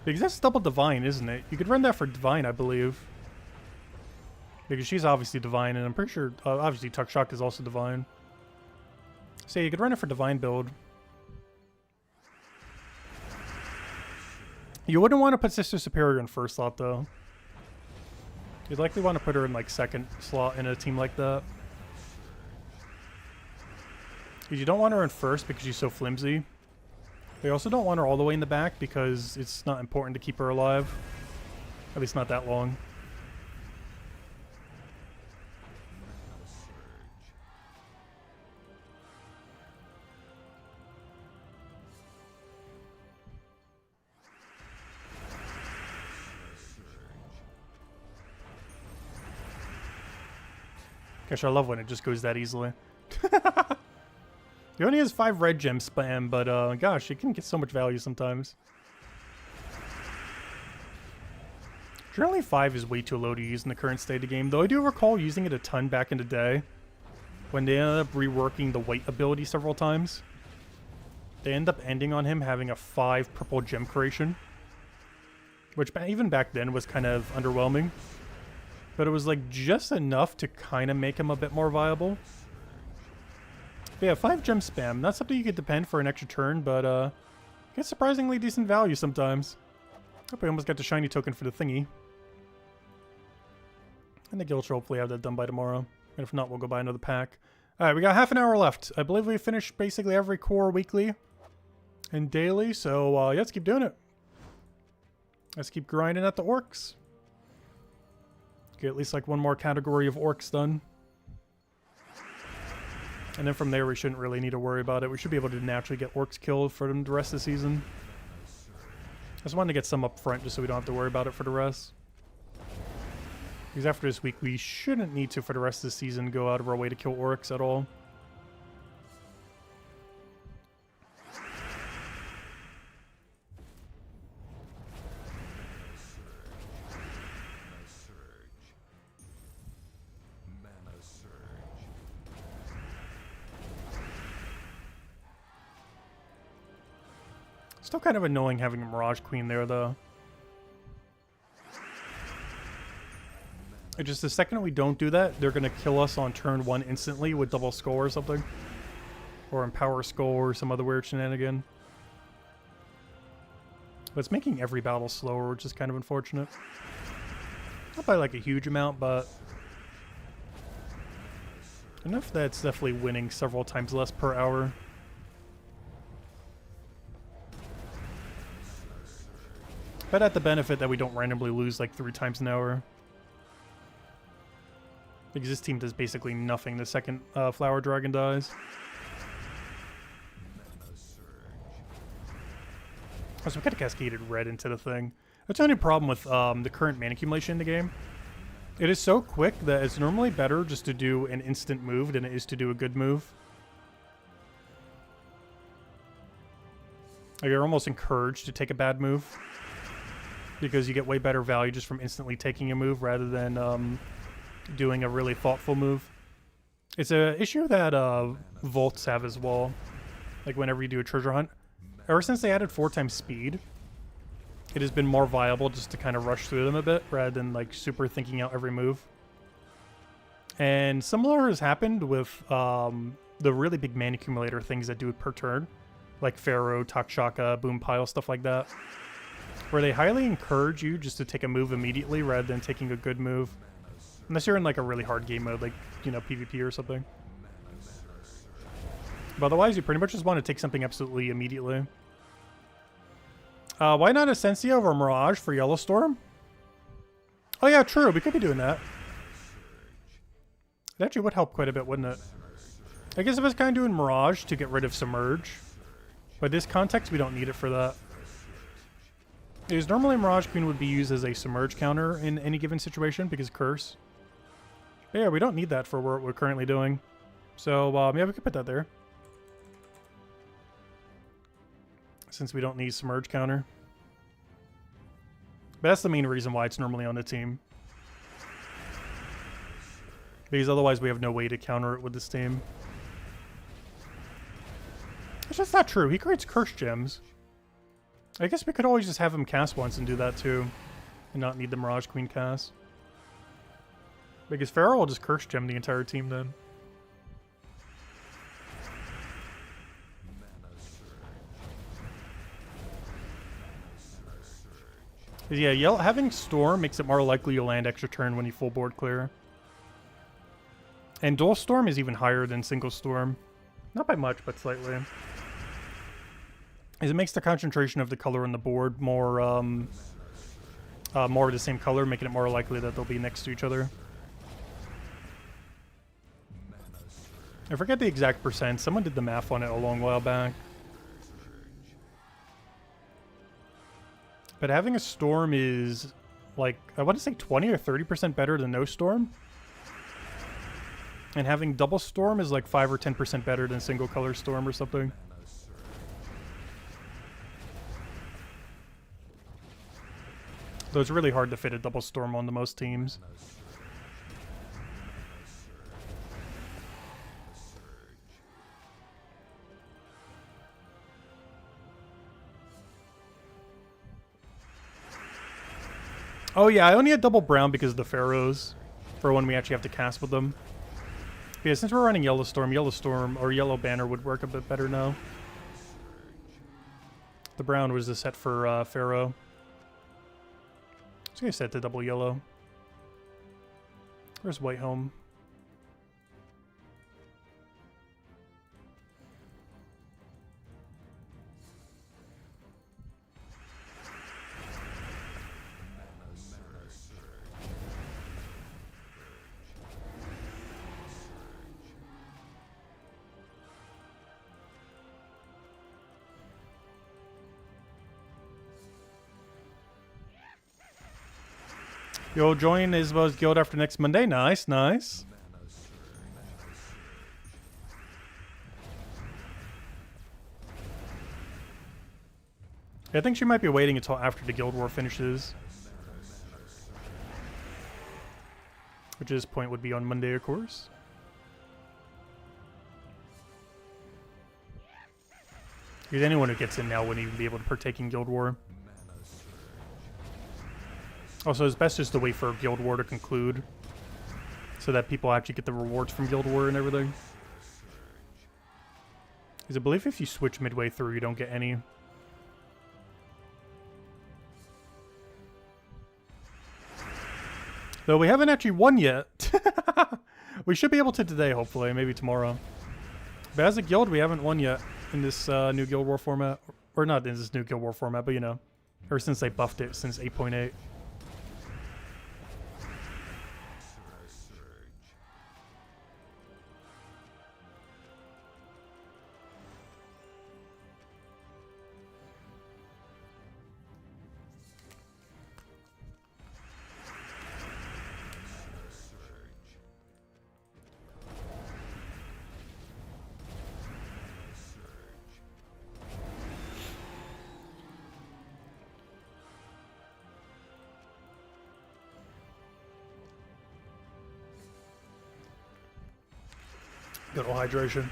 Because that's double divine, isn't it? You could run that for divine, I believe. Because she's obviously divine, and I'm pretty sure, obviously, Tuck is also divine. So yeah, you could run it for divine build. You wouldn't want to put Sister Superior in first slot, though. You'd likely want to put her in, like, second slot in a team like that. Because you don't want her in first because she's so flimsy. They also don't want her all the way in the back because it's not important to keep her alive. At least not that long. Gosh, I love when it just goes that easily. He only has 5 red gem spam, but gosh, it can get so much value sometimes. Generally 5 is way too low to use in the current state of the game, though I do recall using it a ton back in the day. When they ended up reworking the weight ability several times. They end up ending on him having a 5 purple gem creation. Which even back then was kind of underwhelming. But it was like just enough to kind of make him a bit more viable. But yeah, 5 gem spam. Not something you could depend for an extra turn, but gets surprisingly decent value sometimes. Hope I almost got the shiny token for the thingy. And the guild should hopefully have that done by tomorrow. And if not, we'll go buy another pack. Alright, we got half an hour left. I believe we finished basically every core weekly and daily, so yeah, let's keep doing it. Let's keep grinding at the orcs. Get at least like one more category of orcs done. And then from there, we shouldn't really need to worry about it. We should be able to naturally get orcs killed for the rest of the season. I just wanted to get some up front just so we don't have to worry about it for the rest. Because after this week, we shouldn't need to, for the rest of the season, go out of our way to kill orcs at all. Still kind of annoying having a Mirage Queen there, though. It's just the second we don't do that, they're going to kill us on turn 1 instantly with double skull or something. Or Empower Skull or some other weird shenanigan. But it's making every battle slower, which is kind of unfortunate. Not by like a huge amount, but enough that it's definitely winning several times less per hour. But at the benefit that we don't randomly lose like 3 times an hour. Because this team does basically nothing the second Flower Dragon dies. Oh, so we could have cascaded red into the thing. That's the only problem with the current mana accumulation in the game. It is so quick that it's normally better just to do an instant move than it is to do a good move. Like, you're almost encouraged to take a bad move. Because you get way better value just from instantly taking a move rather than doing a really thoughtful move. It's an issue that Volts have as well. Like whenever you do a treasure hunt. Ever since they added 4 times speed, it has been more viable just to kind of rush through them a bit rather than like super thinking out every move. And similar has happened with the really big mana accumulator things that do it per turn. Like Pharaoh, Takshaka, Boom Pile, stuff like that. where they highly encourage you just to take a move immediately rather than taking a good move. Unless you're in like a really hard game mode, like, you know, PvP or something. But otherwise, you pretty much just want to take something absolutely immediately. Why not Essentia over Mirage for Yellowstorm? Oh yeah, true. We could be doing that. It actually would help quite a bit, wouldn't it? I guess I was kind of doing Mirage to get rid of Submerge. But this context, we don't need it for that. Because normally Mirage Queen would be used as a Submerge counter in any given situation because Curse. But yeah, we don't need that for what we're currently doing. So, yeah, we could put that there. Since we don't need Submerge counter. But that's the main reason why it's normally on the team. Because otherwise we have no way to counter it with this team. It's just not true. He creates Curse Gems. I guess we could always just have him cast once and do that too. And not need the Mirage Queen cast. Because Pharaoh will just Curse Gem the entire team then. Yeah, having Storm makes it more likely you'll land extra turn when you full board clear. And Dual Storm is even higher than Single Storm. Not by much, but slightly. As it makes the concentration of the color on the board more of the same color, making it more likely that they'll be next to each other. I forget the exact percent. Someone did the math on it a long while back. But having a Storm is, like, I want to say 20 or 30% better than no Storm. And having double Storm is like 5 or 10% better than single color Storm or something. Though it's really hard to fit a double Storm onto most teams. Oh yeah, I only had double brown because of the Pharaohs. For when we actually have to cast with them. But yeah, since we're running Yellowstorm or Yellow Banner would work a bit better now. The brown was the set for Pharaoh. So I set to double yellow. Where's White Home? You'll join Isabel's guild after next Monday. Nice, nice. I think she might be waiting until after the Guild War finishes. Which at this point would be on Monday, of course. Because anyone who gets in now wouldn't even be able to partake in Guild War. Also, it's best just to wait for Guild War to conclude. So that people actually get the rewards from Guild War and everything. Because I believe if you switch midway through, you don't get any. Though we haven't actually won yet. We should be able to today, hopefully. Maybe tomorrow. But as a guild, we haven't won yet in this new Guild War format. Or not in this new Guild War format, but you know. Or since they buffed it, since 8.8. Good old hydration.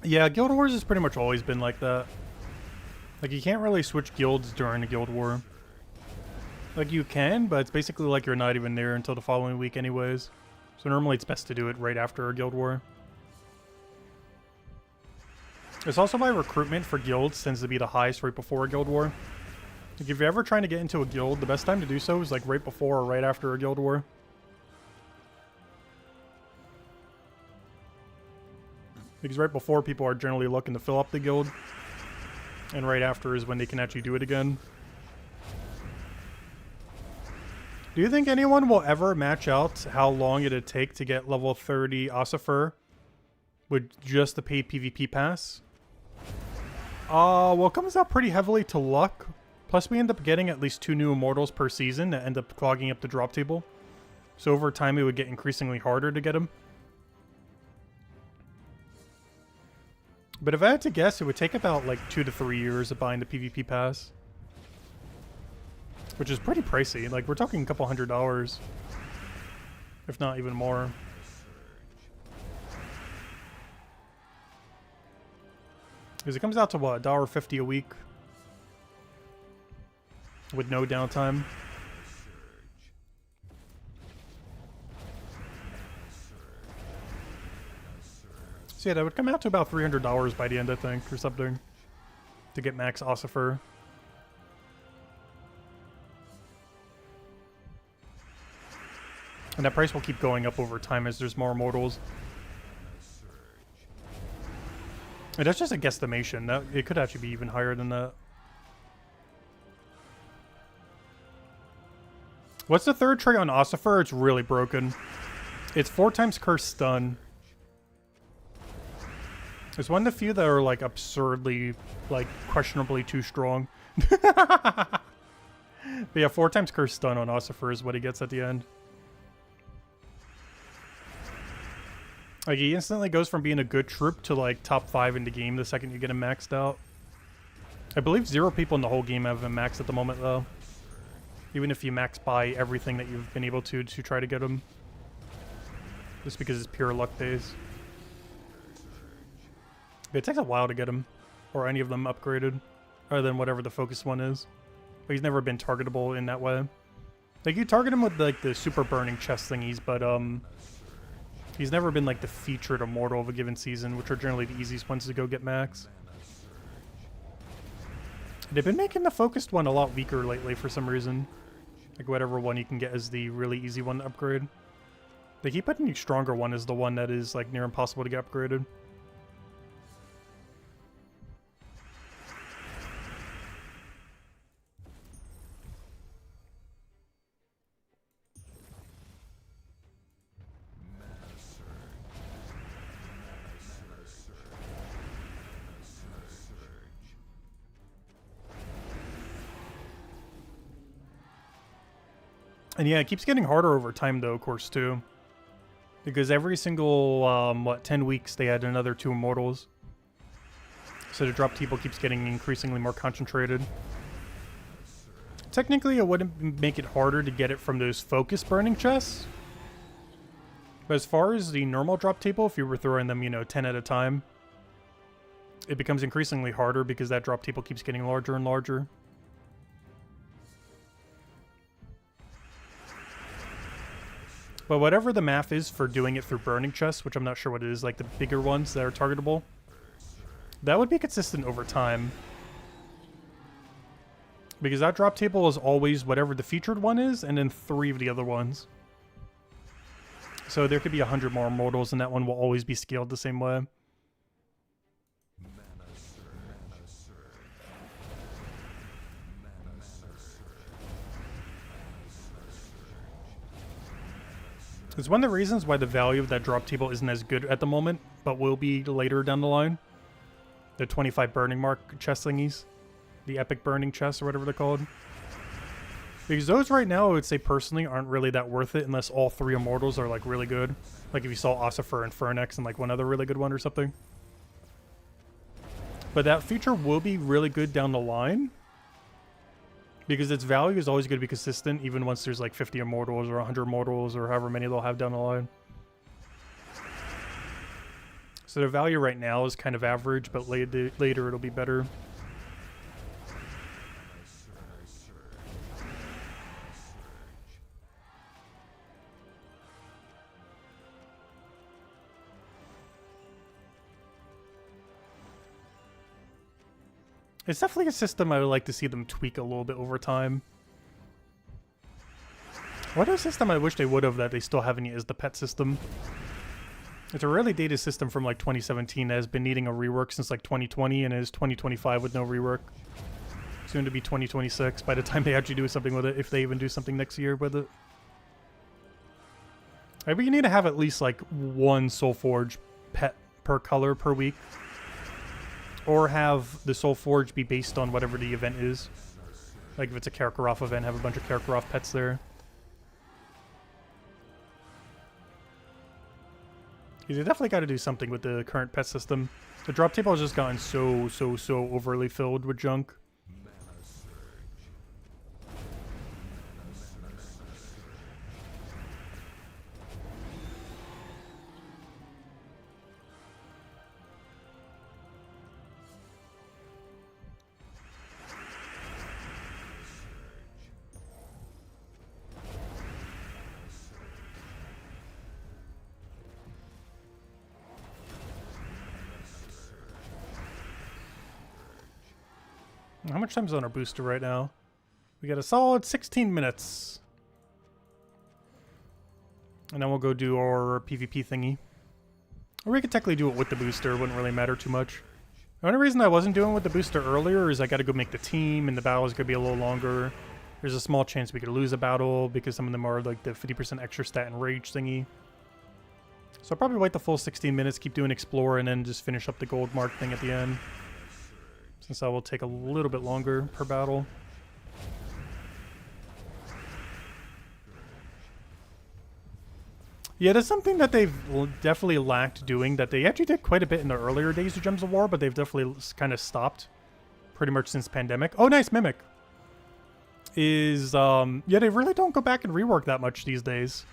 Yeah, Guild Wars has pretty much always been like that. Like, you can't really switch guilds during a Guild War. Like, you can, but it's basically like you're not even there until the following week anyways. So normally it's best to do it right after a Guild War. It's also why recruitment for guilds tends to be the highest right before a Guild War. Like, if you're ever trying to get into a guild, the best time to do so is like right before or right after a Guild War. Because right before, people are generally looking to fill up the guild. And right after is when they can actually do it again. Do you think anyone will ever match out how long it'd take to get level 30 Ossifer with just the paid PvP pass? Well, it comes out pretty heavily to luck. Plus, we end up getting at least 2 new immortals per season that end up clogging up the drop table. So over time, it would get increasingly harder to get them. But if I had to guess, it would take about like 2 to 3 years of buying the PvP pass. Which is pretty pricey. Like, we're talking a couple $100. If not even more. Because it comes out to what, $1.50 a week? With no downtime. So yeah, that would come out to about $300 by the end, I think, or something. To get max Ossifer. And that price will keep going up over time as there's more immortals. And that's just a guesstimation. That it could actually be even higher than that. What's the third trait on Ossifer? It's really broken. It's 4 times Curse Stun. It's one of the few that are like absurdly, like questionably too strong. But yeah, 4 times Curse Stun on Ossifer is what he gets at the end. Like, he instantly goes from being a good troop to like top 5 in the game the second you get him maxed out. I believe 0 people in the whole game have him maxed at the moment though. Even if you max buy everything that you've been able to try to get him. Just because it's pure luck days. But it takes a while to get him. Or any of them upgraded. Other than whatever the focus one is. But he's never been targetable in that way. Like, you target him with like the super burning chest thingies, but he's never been like the featured immortal of a given season, which are generally the easiest ones to go get max. They've been making the focused one a lot weaker lately for some reason. Like, whatever one you can get is the really easy one to upgrade. They keep putting the stronger one as the one that is like near impossible to get upgraded. And yeah, it keeps getting harder over time though, of course, too. Because every single, 10 weeks they add another 2 immortals. So the drop table keeps getting increasingly more concentrated. Technically, it wouldn't make it harder to get it from those focus burning chests. But as far as the normal drop table, if you were throwing them, 10 at a time, it becomes increasingly harder because that drop table keeps getting larger and larger. But whatever the math is for doing it through burning chests, which I'm not sure what it is, like the bigger ones that are targetable, that would be consistent over time. Because that drop table is always whatever the featured one is, and then 3 of the other ones. So there could be 100 more immortals, and that one will always be scaled the same way. It's one of the reasons why the value of that drop table isn't as good at the moment, but will be later down the line. The 25 burning mark chest thingies. The epic burning chests, or whatever they're called. Because those right now, I would say personally, aren't really that worth it unless all 3 immortals are like really good. Like if you saw Ossifer and Fernex and like one other really good one or something. But that feature will be really good down the line. Because its value is always going to be consistent, even once there's like 50 immortals or 100 immortals or however many they'll have down the line. So their value right now is kind of average, but later it'll be better. It's definitely a system I would like to see them tweak a little bit over time. What a system I wish they would have that they still haven't yet is the pet system. It's a really dated system from like 2017 that has been needing a rework since like 2020 and is 2025 with no rework. Soon to be 2026 by the time they actually do something with it, if they even do something next year with it. Maybe you need to have at least like one Soulforge pet per color per week. Or have the Soulforge be based on whatever the event is. Like if it's a Karkaroth event, have a bunch of Karkaroth pets there. They definitely got to do something with the current pet system. The drop table has just gotten so overly filled with junk. How much time is on our booster right now? We got a solid 16 minutes. And then we'll go do our PvP thingy. Or we could technically do it with the booster, it wouldn't really matter too much. The only reason I wasn't doing it with the booster earlier is I gotta go make the team and the battle is gonna be a little longer. There's a small chance we could lose a battle because some of them are like the 50% extra stat and rage thingy. So I'll probably wait the full 16 minutes, keep doing explore, and then just finish up the gold mark thing at the end. Since that will take a little bit longer per battle. Yeah, that's something that they've definitely lacked doing, that they actually did quite a bit in the earlier days of Gems of War, but they've definitely kind of stopped pretty much since Pandemic. Oh, nice, Mimic. Yeah, they really don't go back and rework that much these days.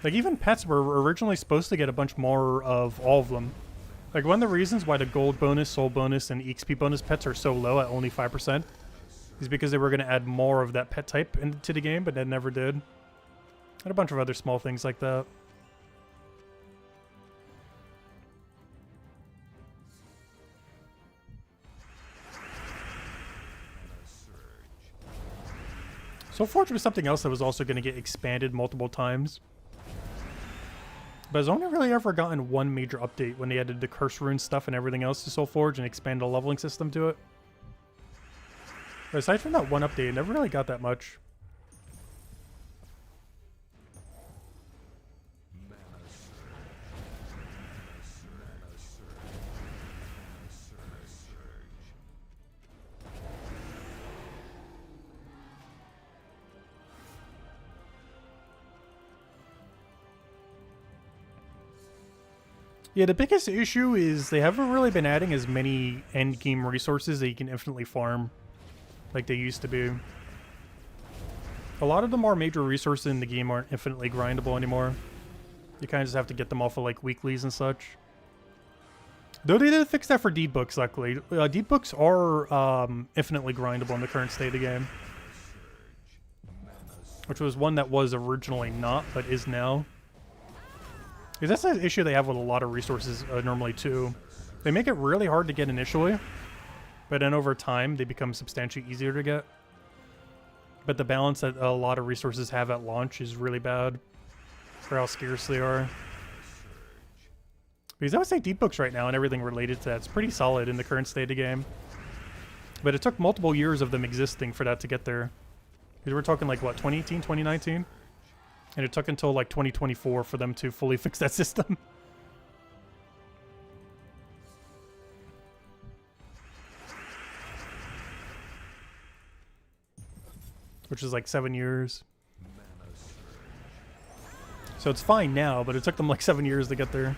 Like, even pets were originally supposed to get a bunch more of all of them. Like, one of the reasons why the gold bonus, soul bonus, and EXP bonus pets are so low at only 5% is because they were going to add more of that pet type into the game, but they never did. And a bunch of other small things like that. Soulforge was something else that was also going to get expanded multiple times. But it's only really ever gotten one major update when they added the curse rune stuff and everything else to Soulforge and expanded a leveling system to it. But aside from that one update, it never really got that much. Yeah, the biggest issue is they haven't really been adding as many end-game resources that you can infinitely farm like they used to be. A lot of the more major resources in the game aren't infinitely grindable anymore. You kind of just have to get them off of like weeklies and such. Though they did fix that for deed books, luckily. Deed books are infinitely grindable in the current state of the game. Which was one that was originally not, but is now. Because that's an issue they have with a lot of resources normally too. They make it really hard to get initially, but then over time they become substantially easier to get. But the balance that a lot of resources have at launch is really bad for how scarce they are. Because I would say deep books right now and everything related to that's pretty solid in the current state of the game. But it took multiple years of them existing for that to get there. Because we're talking like what, 2018, 2019? And it took until like 2024 for them to fully fix that system. Which is like 7 years. So it's fine now, but it took them like 7 years to get there.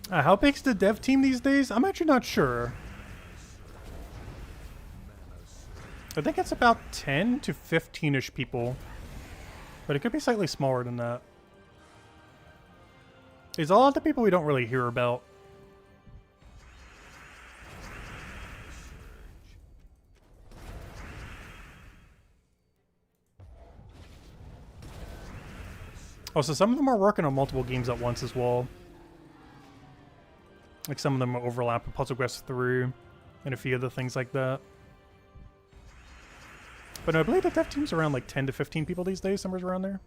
How big's the dev team these days? I'm actually not sure. I think it's about 10 to 15-ish people. But it could be slightly smaller than that. There's a lot of people we don't really hear about. Oh, so some of them are working on multiple games at once as well. Like some of them overlap with Puzzle Quest 3 and a few other things like that. But no, I believe the dev team's around like 10 to 15 people these days, somewhere around there.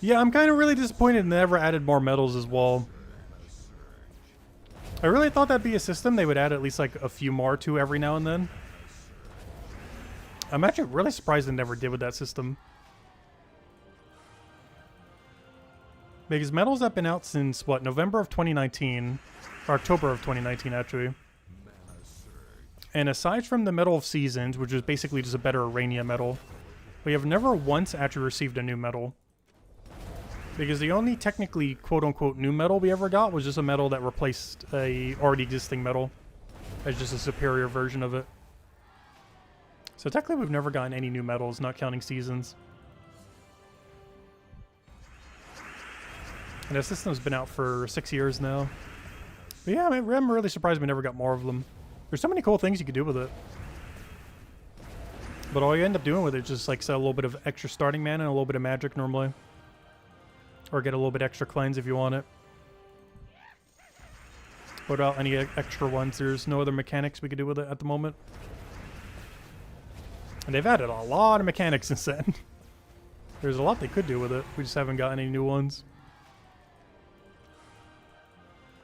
Yeah, I'm kind of really disappointed they never added more medals as well. I really thought that'd be a system they would add at least like a few more to every now and then. I'm actually really surprised they never did with that system. Because medals have been out since, what, November of 2019? Or October of 2019, actually. And aside from the Medal of Seasons, which is basically just a better Arania medal, we have never once actually received a new medal. Because the only technically quote-unquote new medal we ever got was just a medal that replaced a already existing medal as just a superior version of it. So technically we've never gotten any new medals, not counting seasons. And the system's been out for 6 years now. But yeah, I'm really surprised we never got more of them. There's so many cool things you could do with it. But all you end up doing with it is just like sell a little bit of extra starting mana and a little bit of magic normally. Or get a little bit extra cleanse if you want it. What about any extra ones? There's no other mechanics we could do with it at the moment. And they've added a lot of mechanics since then. There's a lot they could do with it. We just haven't got any new ones.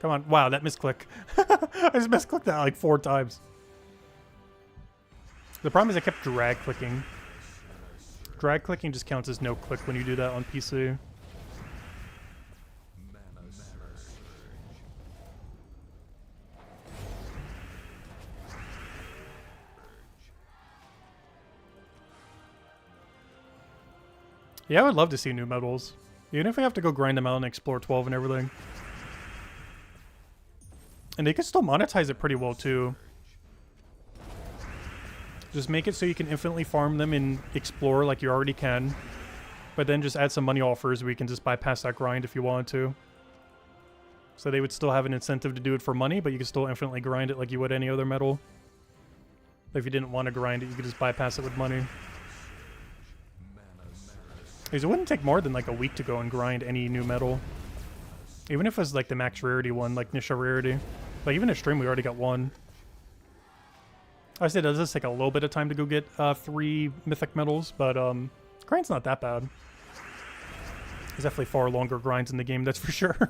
Come on. Wow, that misclick. I just misclicked that like 4 times. The problem is I kept drag clicking. Drag clicking just counts as no click when you do that on PC. Yeah, I would love to see new medals. Even if we have to go grind them out and explore 12 and everything. And they could still monetize it pretty well too. Just make it so you can infinitely farm them and explore like you already can. But then just add some money offers where you can just bypass that grind if you wanted to. So they would still have an incentive to do it for money, but you could still infinitely grind it like you would any other medal. If you didn't want to grind it, you could just bypass it with money. Because it wouldn't take more than like a week to go and grind any new medal. Even if it was like the max rarity one, like Nisha rarity. Like even a stream, we already got one. I said it does take a little bit of time to go get 3 mythic medals, but grind's not that bad. There's definitely far longer grinds in the game, that's for sure.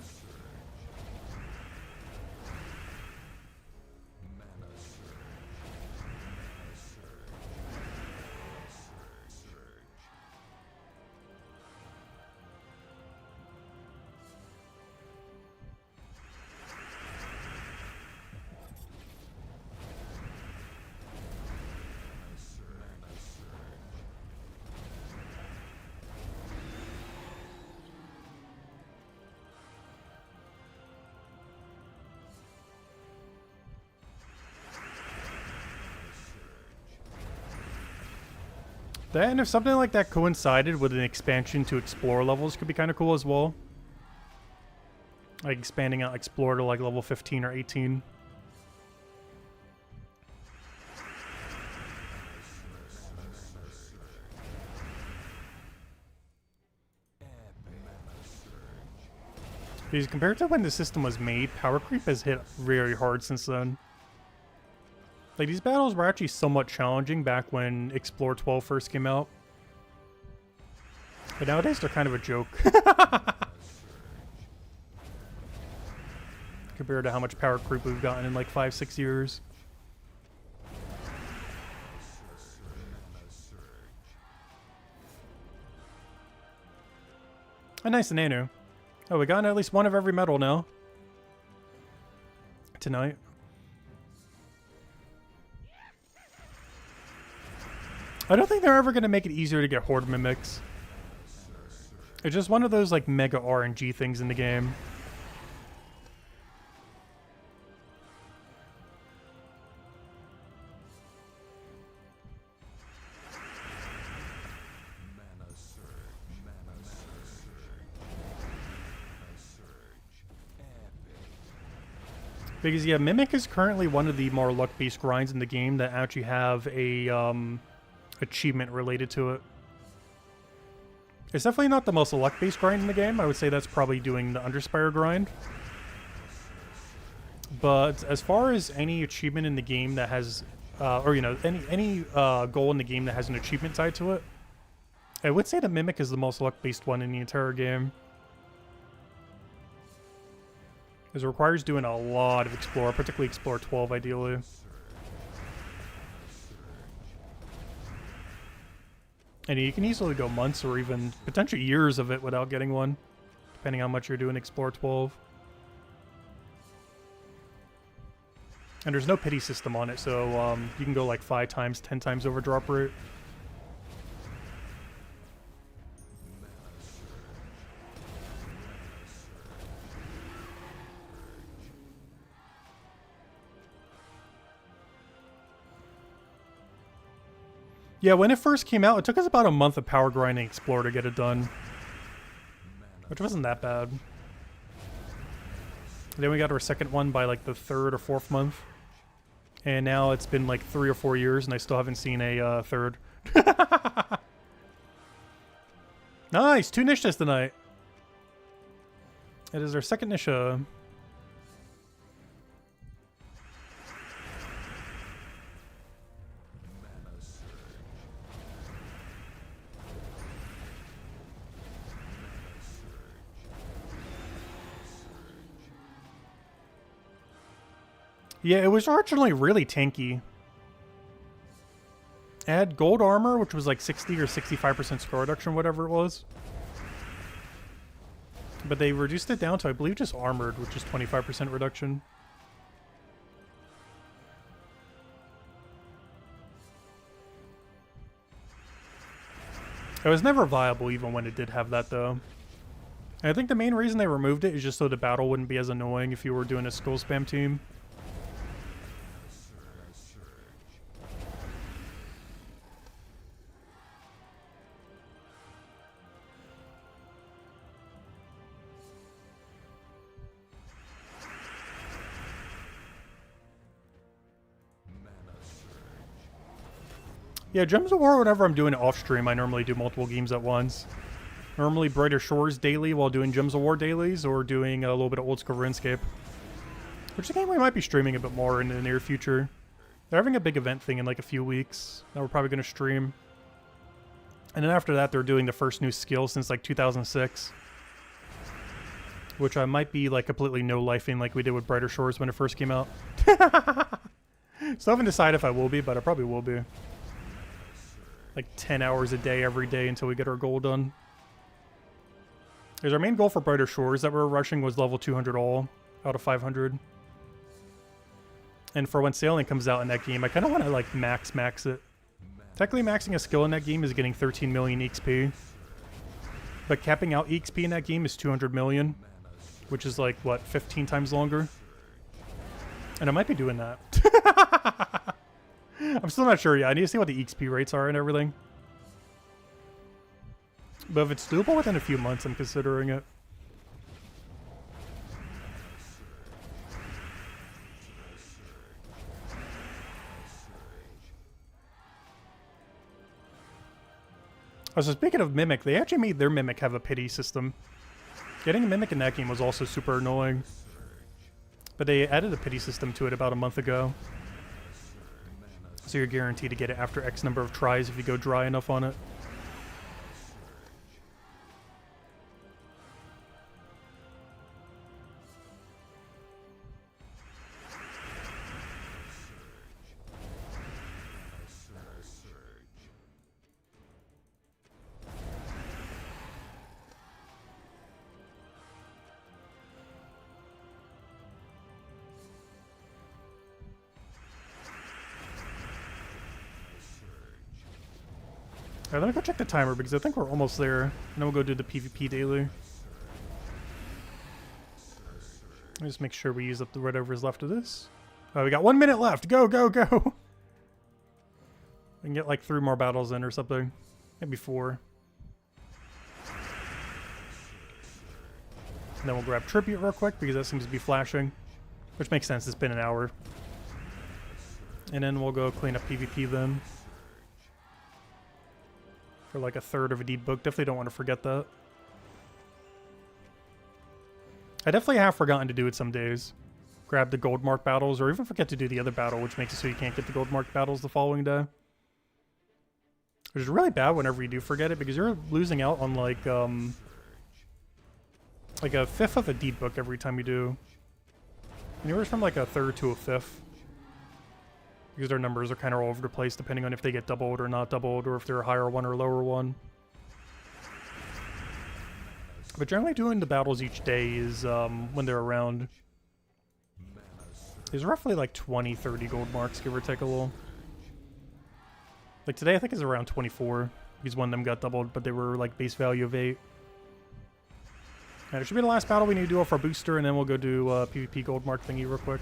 And if something like that coincided with an expansion to Explore levels could be kind of cool as well. Like expanding out Explore to like level 15 or 18. Because compared to when the system was made, power creep has hit very hard since then. Like, these battles were actually somewhat challenging back when Explore 12 first came out. But nowadays, they're kind of a joke. Compared to how much power creep we've gotten in like 5-6 years. A nice Nanu. Oh, we got at least one of every medal now. Tonight. I don't think they're ever going to make it easier to get Horde Mimics. It's just one of those like mega RNG things in the game. Because, yeah, Mimic is currently one of the more luck-based grinds in the game that actually have a achievement related to it. It's definitely not the most luck-based grind in the game. I would say that's probably doing the Underspire grind. But as far as any achievement in the game that has, or, you know, any goal in the game that has an achievement tied to it, I would say the Mimic is the most luck-based one in the entire game. Because it requires doing a lot of Explore, particularly Explore 12, ideally. And you can easily go months or even potentially years of it without getting one, depending on how much you're doing Explore 12. And there's no pity system on it, so you can go like 5 times, 10 times over drop rate. Yeah, when it first came out, it took us about a month of power grinding Explore to get it done. Which wasn't that bad. Then we got our second one by like the 3rd or 4th month. And now it's been like 3 or 4 years and I still haven't seen a third. Nice! 2 Nishas tonight. It is our second Nisha. Yeah, it was originally really tanky. It had gold armor, which was like 60 or 65% score reduction, whatever it was. But they reduced it down to, I believe, just armored, which is 25% reduction. It was never viable even when it did have that, though. And I think the main reason they removed it is just so the battle wouldn't be as annoying if you were doing a skill spam team. Yeah, Gems of War, whenever I'm doing it off stream, I normally do multiple games at once. Normally Brighter Shores daily while doing Gems of War dailies, or doing a little bit of Old School RuneScape. Which is a game we might be streaming a bit more in the near future. They're having a big event thing in like a few weeks that we're probably going to stream. And then after that, they're doing the first new skill since like 2006. Which I might be like completely no-lifing like we did with Brighter Shores when it first came out. Still haven't decided if I will be, but I probably will be. Like 10 hours a day every day until we get our goal done. Because our main goal for Brighter Shores that we're rushing was level 200 all out of 500. And for when Sailing comes out in that game, I kind of want to like max it. Technically maxing a skill in that game is getting 13 million XP. But capping out XP in that game is 200 million. Which is like, what, 15 times longer? And I might be doing that. I'm still not sure yet. I need to see what the XP rates are and everything. But if it's doable within a few months, I'm considering it. Oh, so speaking of Mimic, they actually made their Mimic have a pity system. Getting a Mimic in that game was also super annoying. But they added a pity system to it about a month ago. So you're guaranteed to get it after X number of tries if you go dry enough on it. Alright, let me go check the timer because I think we're almost there. And then we'll go do the PvP daily. Just make sure we use up the whatever's left of this. Oh, we got 1 minute left. Go, go, go. We can get like 3 more battles in or something. Maybe 4. And then we'll grab Tribute real quick because that seems to be flashing. Which makes sense, it's been an hour. And then we'll go clean up PvP then. For like a third of a deed book. Definitely don't want to forget that. I definitely have forgotten to do it some days. Grab the gold mark battles or even forget to do the other battle, which makes it so you can't get the gold mark battles the following day. Which is really bad whenever you do forget it because you're losing out on like a fifth of a deed book every time you do. Anywhere from like a third to a fifth. Because their numbers are kind of all over the place depending on if they get doubled or not doubled or if they're a higher one or lower one. But generally doing the battles each day is, when they're around, is roughly like 20, 30 gold marks, give or take a little. Like today I think is around 24, because one of them got doubled, but they were like base value of 8. And it should be the last battle we need to do off our booster, and then we'll go do PvP gold mark thingy real quick.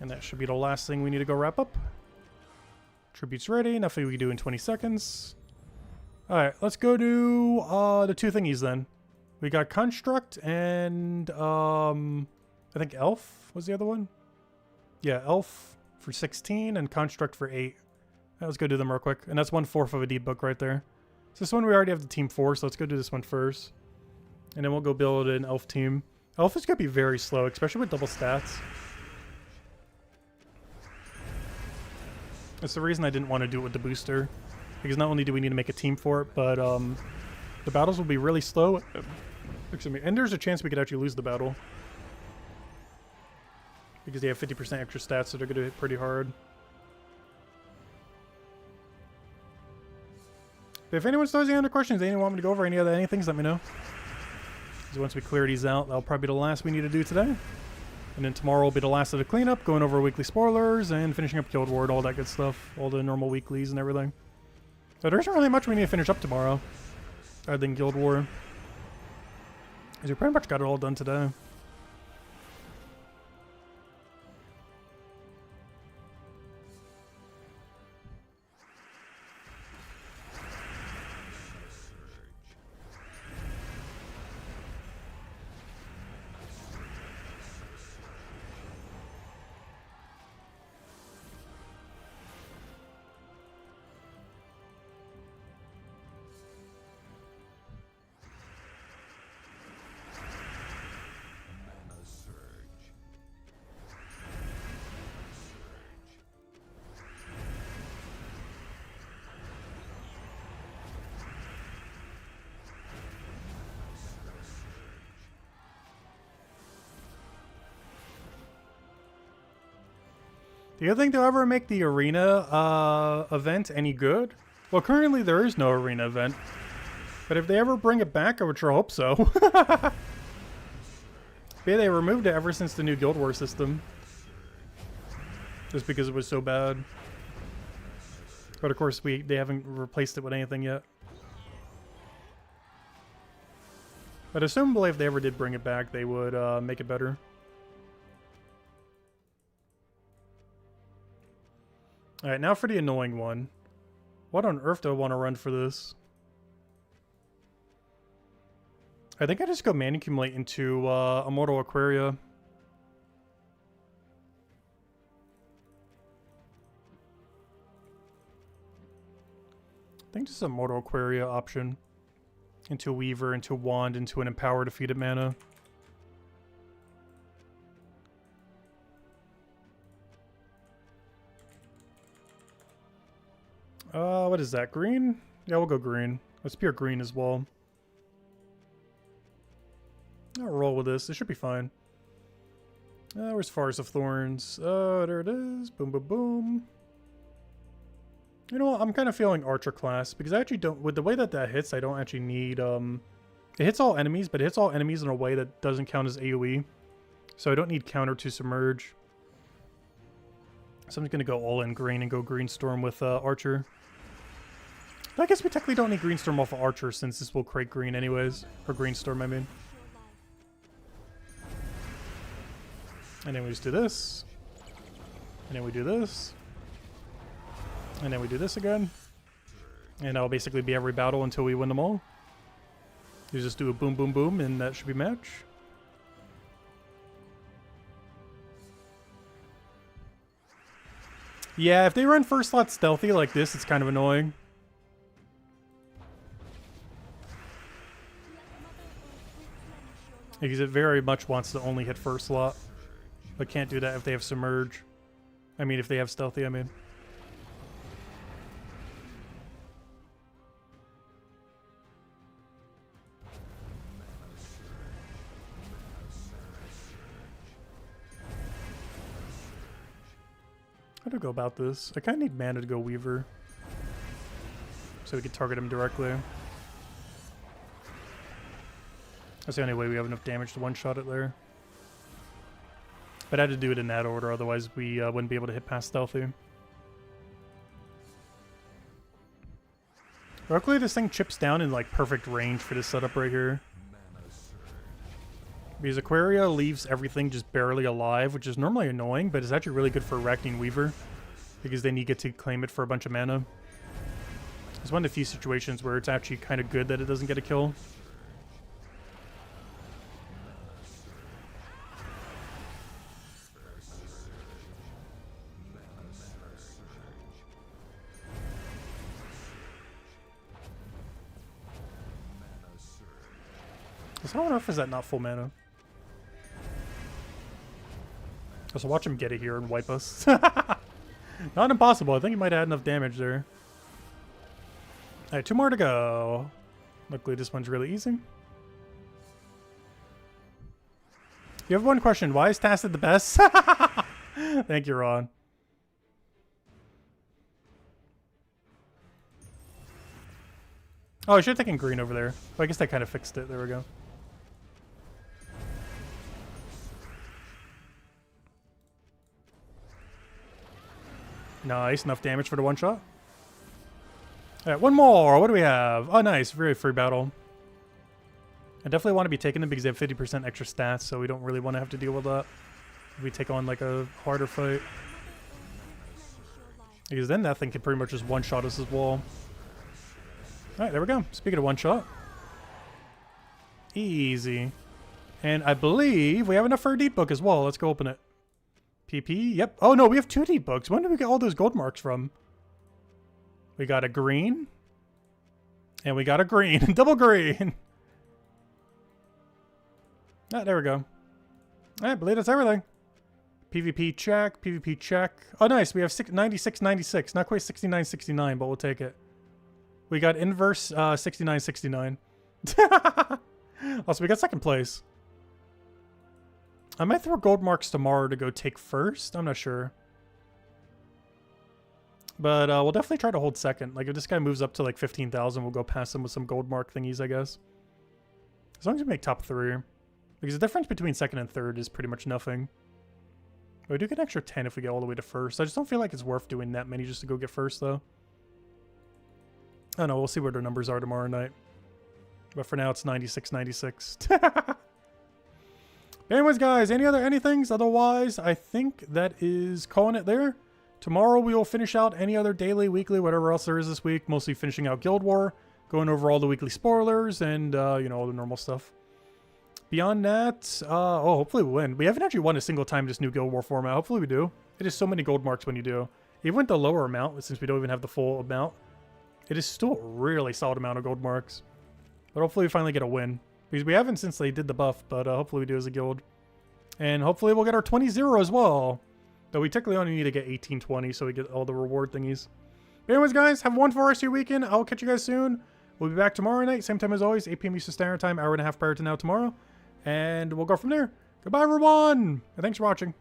And that should be the last thing we need to go wrap up. Tribute's ready. Nothing we can do in 20 seconds. Alright, let's go do the 2 thingies then. We got Construct and I think Elf was the other one. Yeah, Elf for 16 and Construct for 8. Let's go do them real quick. And that's 1/4 of a deed book right there. So this one we already have the team for, so let's go do this one first. And then we'll go build an Elf team. Elf is going to be very slow, especially with double stats. That's the reason I didn't want to do it with the booster. Because not only do we need to make a team for it, but the battles will be really slow. Excuse me. And there's a chance we could actually lose the battle. Because they have 50% extra stats, so they're going to hit pretty hard. But if anyone still has any other questions, anyone want me to go over any other things, let me know. Because once we clear these out, that'll probably be the last we need to do today. And then tomorrow will be the last of the cleanup, going over weekly spoilers and finishing up Guild Wars, all that good stuff. All the normal weeklies and everything. So there isn't really much we need to finish up tomorrow. Other than Guild War. Because we pretty much got it all done today. Do you think they'll ever make the arena event any good? Well, currently there is no arena event. But if they ever bring it back, I would sure hope so. But yeah, they removed it ever since the new Guild Wars system. Just because it was so bad. But of course, they haven't replaced it with anything yet. But assumably if they ever did bring it back, they would make it better. Alright, now for the annoying one. What on earth do I want to run for this? I think I just go mana accumulate into Immortal Aquaria. I think just Immortal Aquaria option. into a Weaver, into a Wand, into an Empower defeated mana. What is that? Green? Yeah, we'll go green. Let's pure green as well. I'll roll with this. It should be fine. Where's Forest of Thorns? There it is. Boom, boom, boom. You know what? I'm kind of feeling Archer class because I actually don't... With the way that that hits, I don't actually need... It hits all enemies, but it hits all enemies in a way that doesn't count as AoE. So I don't need counter to Submerge. So I'm just going to go all in green and go Green Storm with Archer. But I guess we technically don't need Green Storm off of Archer since this will create green anyways. Or Green Storm, I mean. And then we just do this. And then we do this. And then we do this again. And that'll basically be every battle until we win them all. You just do a boom, boom, boom, and that should be match. Yeah, if they run first slot stealthy like this, it's kind of annoying. Because it very much wants to only hit first slot. But can't do that if they have Submerge. I mean, if they have Stealthy, I mean. How do I go about this? I kind of need mana to go Weaver. So we can target him directly. That's the only way we have enough damage to one-shot it there. But I had to do it in that order, otherwise we wouldn't be able to hit past Stealthy. Luckily this thing chips down in like perfect range for this setup right here. Because Aquaria leaves everything just barely alive, which is normally annoying, but it's actually really good for Arachne Weaver. Because then you get to claim it for a bunch of mana. It's one of the few situations where it's actually kind of good that it doesn't get a kill. So I don't know if is that not full mana. So watch him get it here and wipe us. Not impossible. I think he might have had enough damage there. Alright, 2 more to go. Luckily this one's really easy. You have one question. Why is Tacet the best? Thank you, Ron. Oh, I should have taken green over there. But I guess that kind of fixed it. There we go. Nice, enough damage for the one shot. Alright, one more. What do we have? Oh, nice. Very free battle. I definitely want to be taking them because they have 50% extra stats, so we don't really want to have to deal with that if we take on like a harder fight. Because then that thing can pretty much just one-shot us as well. Alright, there we go. Speaking of one-shot. Easy. And I believe we have enough for a deep book as well. Let's go open it. PP, yep. Oh no, we have 2 deep books. When did we get all those gold marks from? We got a green. And we got a green. Double green. Ah, there we go. I believe that's everything. PvP check, PvP check. Oh nice, we have 96, 96. Not quite 69, 69, but we'll take it. We got inverse 69, 69. Also, we got second place. I might throw gold marks tomorrow to go take first. I'm not sure. But we'll definitely try to hold second. Like, if this guy moves up to, like, 15,000, we'll go past him with some gold mark thingies, I guess. As long as we make top 3. Because the difference between second and third is pretty much nothing. But we do get an extra 10 if we get all the way to first. I just don't feel like it's worth doing that many just to go get first, though. I don't know. We'll see where their numbers are tomorrow night. But for now, it's 96, 96. Anyways, guys, any other anythings? Otherwise, I think that is calling it there. Tomorrow, we will finish out any other daily, weekly, whatever else there is this week. Mostly finishing out Guild War, going over all the weekly spoilers, and, you know, all the normal stuff. Beyond that, oh, hopefully we win. We haven't actually won a single time this new Guild War format. Hopefully we do. It is so many gold marks when you do. Even with the lower amount, since we don't even have the full amount, it is still a really solid amount of gold marks. But hopefully we finally get a win. Because we haven't since they did the buff, but hopefully we do as a guild. And hopefully we'll get our 20-0 as well. Though we technically only need to get 18-20 so we get all the reward thingies. But anyways, guys, have a wonderful rest of your weekend. I'll catch you guys soon. We'll be back tomorrow night, same time as always, 8 p.m. Eastern Standard Time, hour and a half prior to now tomorrow. And we'll go from there. Goodbye, everyone! And thanks for watching.